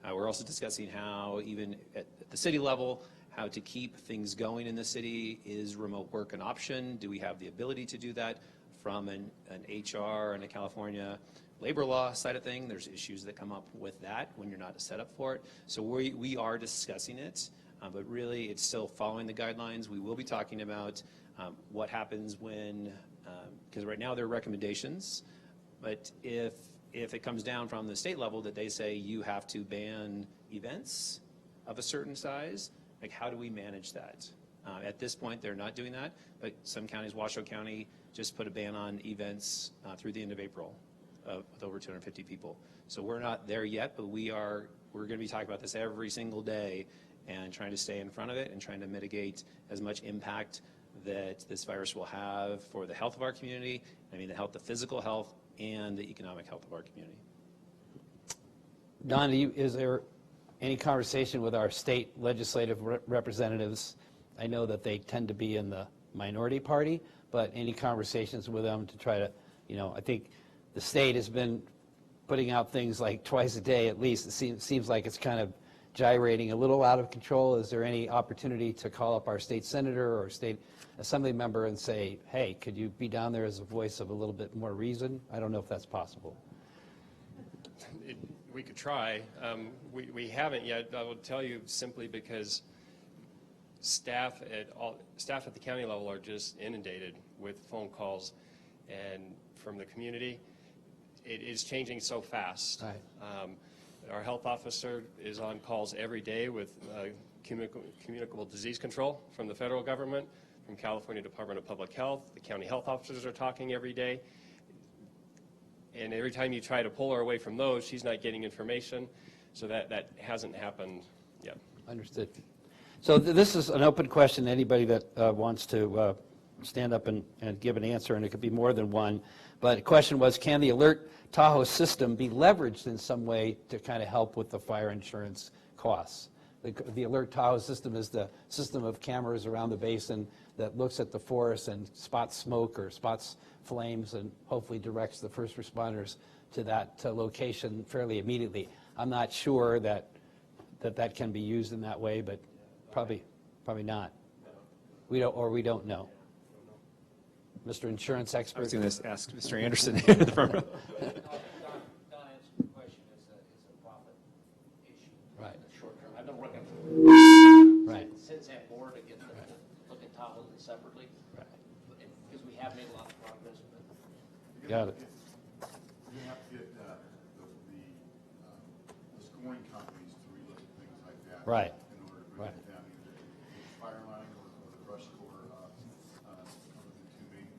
We're also discussing how, even at the city level, how to keep things going in the city. Is remote work an option? Do we have the ability to do that from an HR and a California labor law side of thing? There's issues that come up with that when you're not set up for it. So we are discussing it, but really it's still following the guidelines. We will be talking about what happens when, because right now there are recommendations, but if it comes down from the state level that they say you have to ban events of a certain size, like how do we manage that? At this point, they're not doing that, but some counties, Washoe County, just put a ban on events through the end of April with over 250 people. So we're not there yet, but we're going to be talking about this every single day and trying to stay in front of it and trying to mitigate as much impact that this virus will have for the health of our community. I mean, the physical health and the economic health of our community. Don, is there any conversation with our state legislative representatives? I know that they tend to be in the minority party, but any conversations with them to try to, I think the state has been putting out things like twice a day at least. It seems like it's kind of gyrating a little out of control. Is there any opportunity to call up our state senator or state assembly member and say, hey, could you be down there as a voice of a little bit more reason? I don't know if that's possible. We could try. We haven't yet. I will tell you simply because staff at the county level are just inundated with phone calls and from the community. It is changing so fast. Right. Our health officer is on calls every day with communicable disease control from the federal government, from California Department of Public Health. The county health officers are talking every day. And every time you try to pull her away from those, she's not getting information. So that hasn't happened yet. Understood. So this is an open question. Anybody that wants to stand up and give an answer, and it could be more than one. But the question was, can the Alert Tahoe system be leveraged in some way to kind of help with the fire insurance costs? The Alert Tahoe system is the system of cameras around the basin that looks at the forest and spots smoke or spots flames and hopefully directs the first responders to that location fairly immediately. I'm not sure that can be used in that way, but probably not. We don't know. Mr. Insurance I was expert. going to ask Mr. Anderson here in the front row. Don answered the question. Is a profit issue. Right. In the short term. I've been working Right. since that board to get them to look at Tahoe separately. Right. Because we have made a lot of progress. But Got it. You have to get the scoring companies to relook at things like that. Right. In order to bring Right. it down, either the fire line or the brush score, are the two main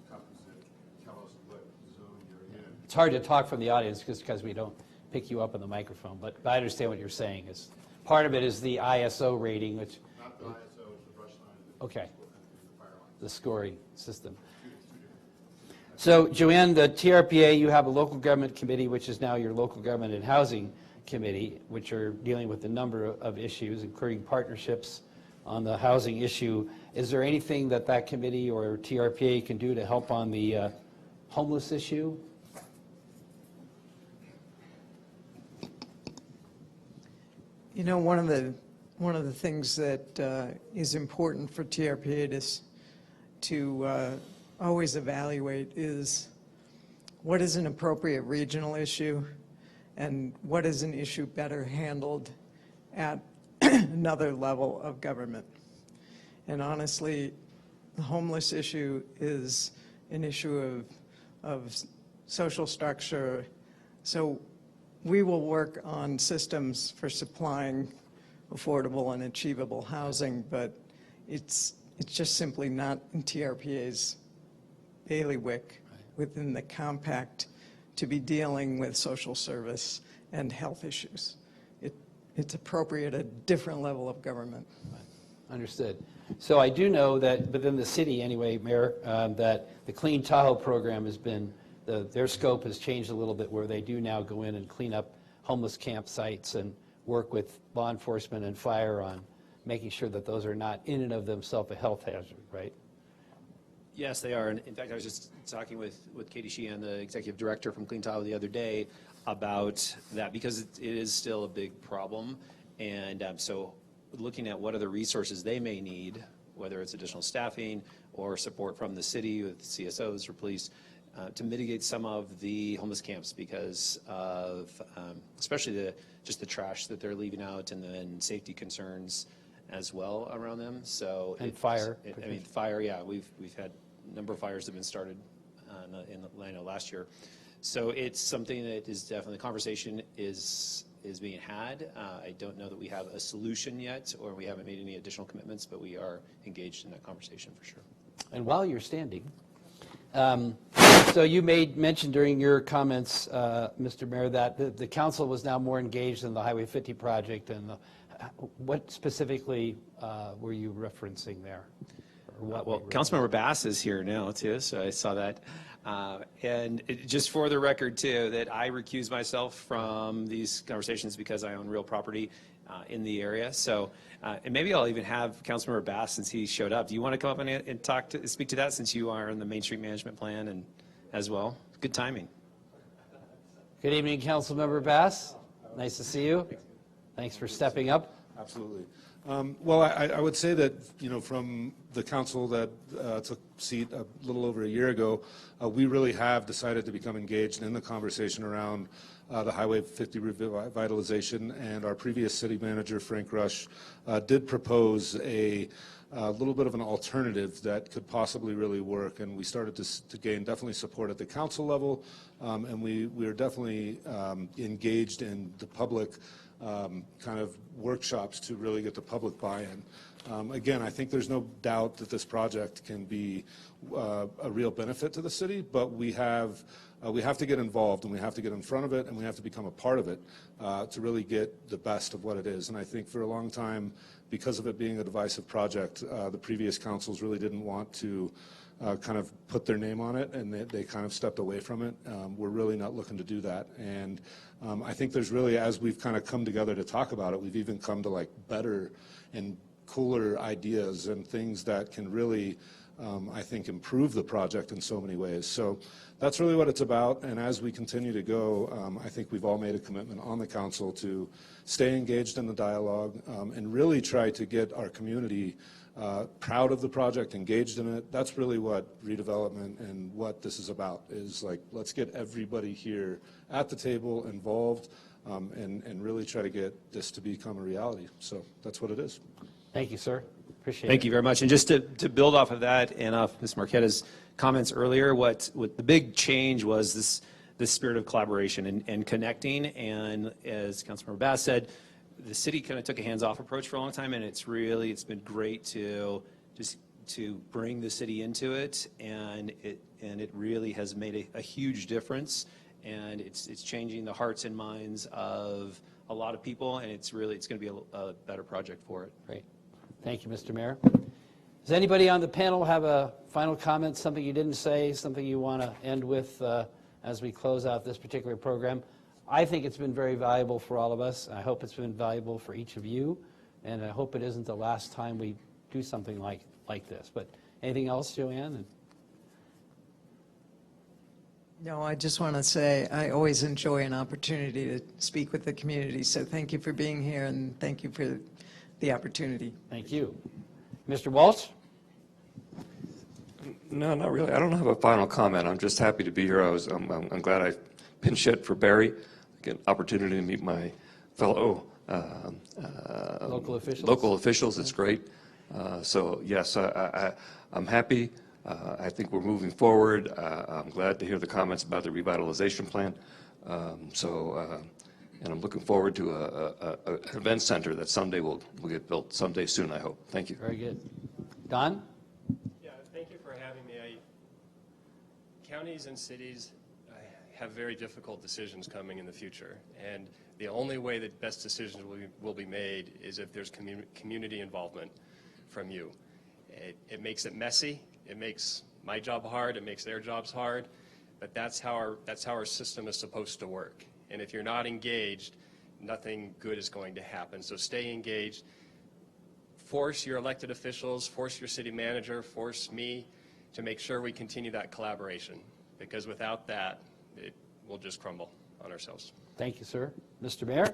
companies that tell us what zone you're in. It's hard to talk from the audience because we don't pick you up on the microphone, but I understand what you're saying. Is part of it is the ISO rating, which, Not the ISO, it's the brush line. okay, The fire line. the scoring system. So, Joanne, the TRPA, you have a local government committee, which is now your local government and housing committee, which are dealing with a number of issues, including partnerships on the housing issue. Is there anything that committee or TRPA can do to help on the homeless issue? One of the things that is important for TRPA to always evaluate is what is an appropriate regional issue and what is an issue better handled at another level of government. And honestly, the homeless issue is an issue of social structure. So we will work on systems for supplying affordable and achievable housing, but it's just simply not in TRPA's bailiwick within the compact to be dealing with social service and health issues. It's appropriate at a different level of government. Understood. So I do know that within the city anyway, Mayor, that the Clean Tahoe program has been, their scope has changed a little bit where they do now go in and clean up homeless campsites and work with law enforcement and fire on making sure that those are not in and of themselves a health hazard, right? Yes, they are. And in fact, I was just talking with Katie Sheehan, the executive director from Clean Tahoe the other day about that because it is still a big problem. And so looking at what other resources they may need, whether it's additional staffing or support from the city with CSOs or police, to mitigate some of the homeless camps because of especially just the trash that they're leaving out and then safety concerns as well around them. So And fire. I mean, fire, yeah, we've had a number of fires that have been started in Atlanta last year. So it's something that is definitely, the conversation is being had. I don't know that we have a solution yet, or we haven't made any additional commitments, but we are engaged in that conversation for sure. And while you're standing, so you made mention during your comments, Mr. Mayor, that the council was now more engaged in the Highway 50 project, and what specifically were you referencing there? Well, Councilmember Bass is here now too, so I saw that. And just for the record too, that I recuse myself from these conversations because I own real property in the area. So, and maybe I'll even have Councilmember Bass, since he showed up. Do you want to come up and speak to that, since you are in the Main Street Management Plan and as well? Good timing. Good evening, Councilmember Bass. Nice to see you. Thanks for stepping up. Absolutely. Well, I would say that, you know, from the council that took seat a little over a year ago, we really have decided to become engaged in the conversation around the Highway 50 revitalization, and our previous city manager, Frank Rush, did propose a little bit of an alternative that could possibly really work, and we started to gain definitely support at the council level, and we are definitely engaged in the public kind of workshops to really get the public buy-in. Again, I think there's no doubt that this project can be a real benefit to the city, but we have to get involved, and we have to get in front of it, and we have to become a part of it to really get the best of what it is. And I think for a long time, because of it being a divisive project, the previous councils really didn't want to kind of put their name on it, and they kind of stepped away from it. We're really not looking to do that. And I think there's really, as we've kind of come together to talk about it, we've even come to like better and cooler ideas and things that can really, I think, improve the project in so many ways. So that's really what it's about. And as we continue to go, I think we've all made a commitment on the council to stay engaged in the dialogue and really try to get our community proud of the project, engaged in it. That's really what redevelopment and what this is about, is like, let's get everybody here at the table involved and really try to get this to become a reality. So that's what it is. Thank you, sir. Appreciate it. Thank you very much. And just to build off of that and off Ms. Marquetta's comments earlier, what the big change was this spirit of collaboration and connecting. And as Councilmember Bass said, the city kind of took a hands-off approach for a long time, and it's been great to bring the city into it, and it really has made a huge difference, and it's changing the hearts and minds of a lot of people, and it's going to be a better project for it. Great. Thank you, Mr. Mayor. Does anybody on the panel have a final comment, something you didn't say, something you want to end with as we close out this particular program? I think it's been very valuable for all of us. I hope it's been valuable for each of you, and I hope it isn't the last time we do something like this. But anything else, Joanne? No, I just want to say I always enjoy an opportunity to speak with the community, so thank you for being here, and thank you for the opportunity. Thank you. Mr. Walsh? No, not really. I don't have a final comment. I'm just happy to be here. I'm glad I pinch hit for Barry. Get an opportunity to meet my fellow Local officials. It's great. So yes, I'm happy. I think we're moving forward. I'm glad to hear the comments about the revitalization plan. And I'm looking forward to an event center that someday will get built, someday soon, I hope. Thank you. Very good. Don? Yeah, thank you for having me. Counties and cities have very difficult decisions coming in the future, and the only way that best decisions will be made is if there's community involvement from you. It makes it messy. It makes my job hard. It makes their jobs hard. But that's how our system is supposed to work. And if you're not engaged, nothing good is going to happen. So stay engaged. Force your elected officials, force your city manager, force me to make sure we continue that collaboration. Because without that, it will just crumble on ourselves. Thank you, sir. Mr. Mayor?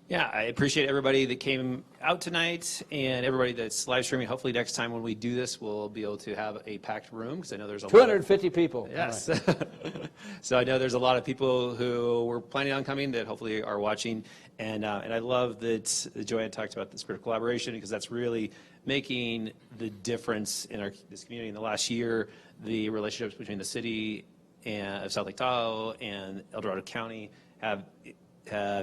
Yeah, I appreciate everybody that came out tonight and everybody that's live streaming. Hopefully next time when we do this, we'll be able to have a packed room because I know there's a lot of 250 people. Yes. All right. So I know there's a lot of people who were planning on coming that hopefully are watching. And I love that Joanne talked about the spirit of collaboration because that's really making the difference in this community. In the last year, the relationships between the city of South Lake Tahoe and El Dorado County have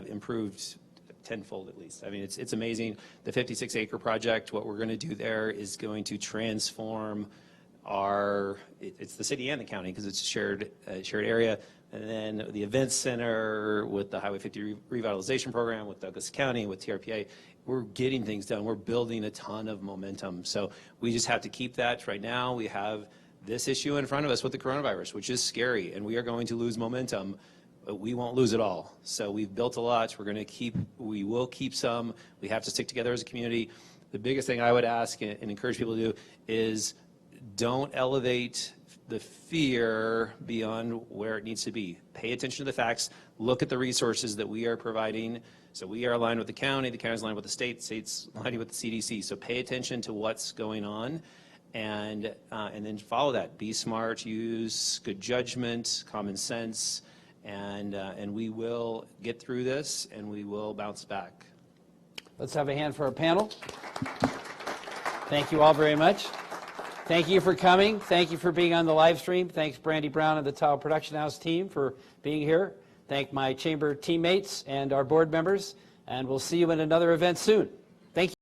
improved tenfold at least. I mean, it's amazing. The 56-acre project, what we're going to do there is going to transform it's the city and the county because it's a shared area. And then the events center with the Highway 50 revitalization program with Douglas County, with TRPA, we're getting things done. We're building a ton of momentum. So we just have to keep that. Right now we have this issue in front of us with the coronavirus, which is scary, and we are going to lose momentum. But we won't lose it all. So we've built a lot. We will keep some. We have to stick together as a community. The biggest thing I would ask and encourage people to do is don't elevate the fear beyond where it needs to be. Pay attention to the facts. Look at the resources that we are providing. So we are aligned with the county's aligned with the state's aligned with the CDC. So pay attention to what's going on and then follow that. Be smart, use good judgment, common sense, and we will get through this and we will bounce back. Let's have a hand for our panel. Thank you all very much. Thank you for coming. Thank you for being on the live stream. Thanks Brandy Brown and the Tahoe Production House team for being here. Thank my chamber teammates and our board members, and we'll see you in another event soon. Thank you.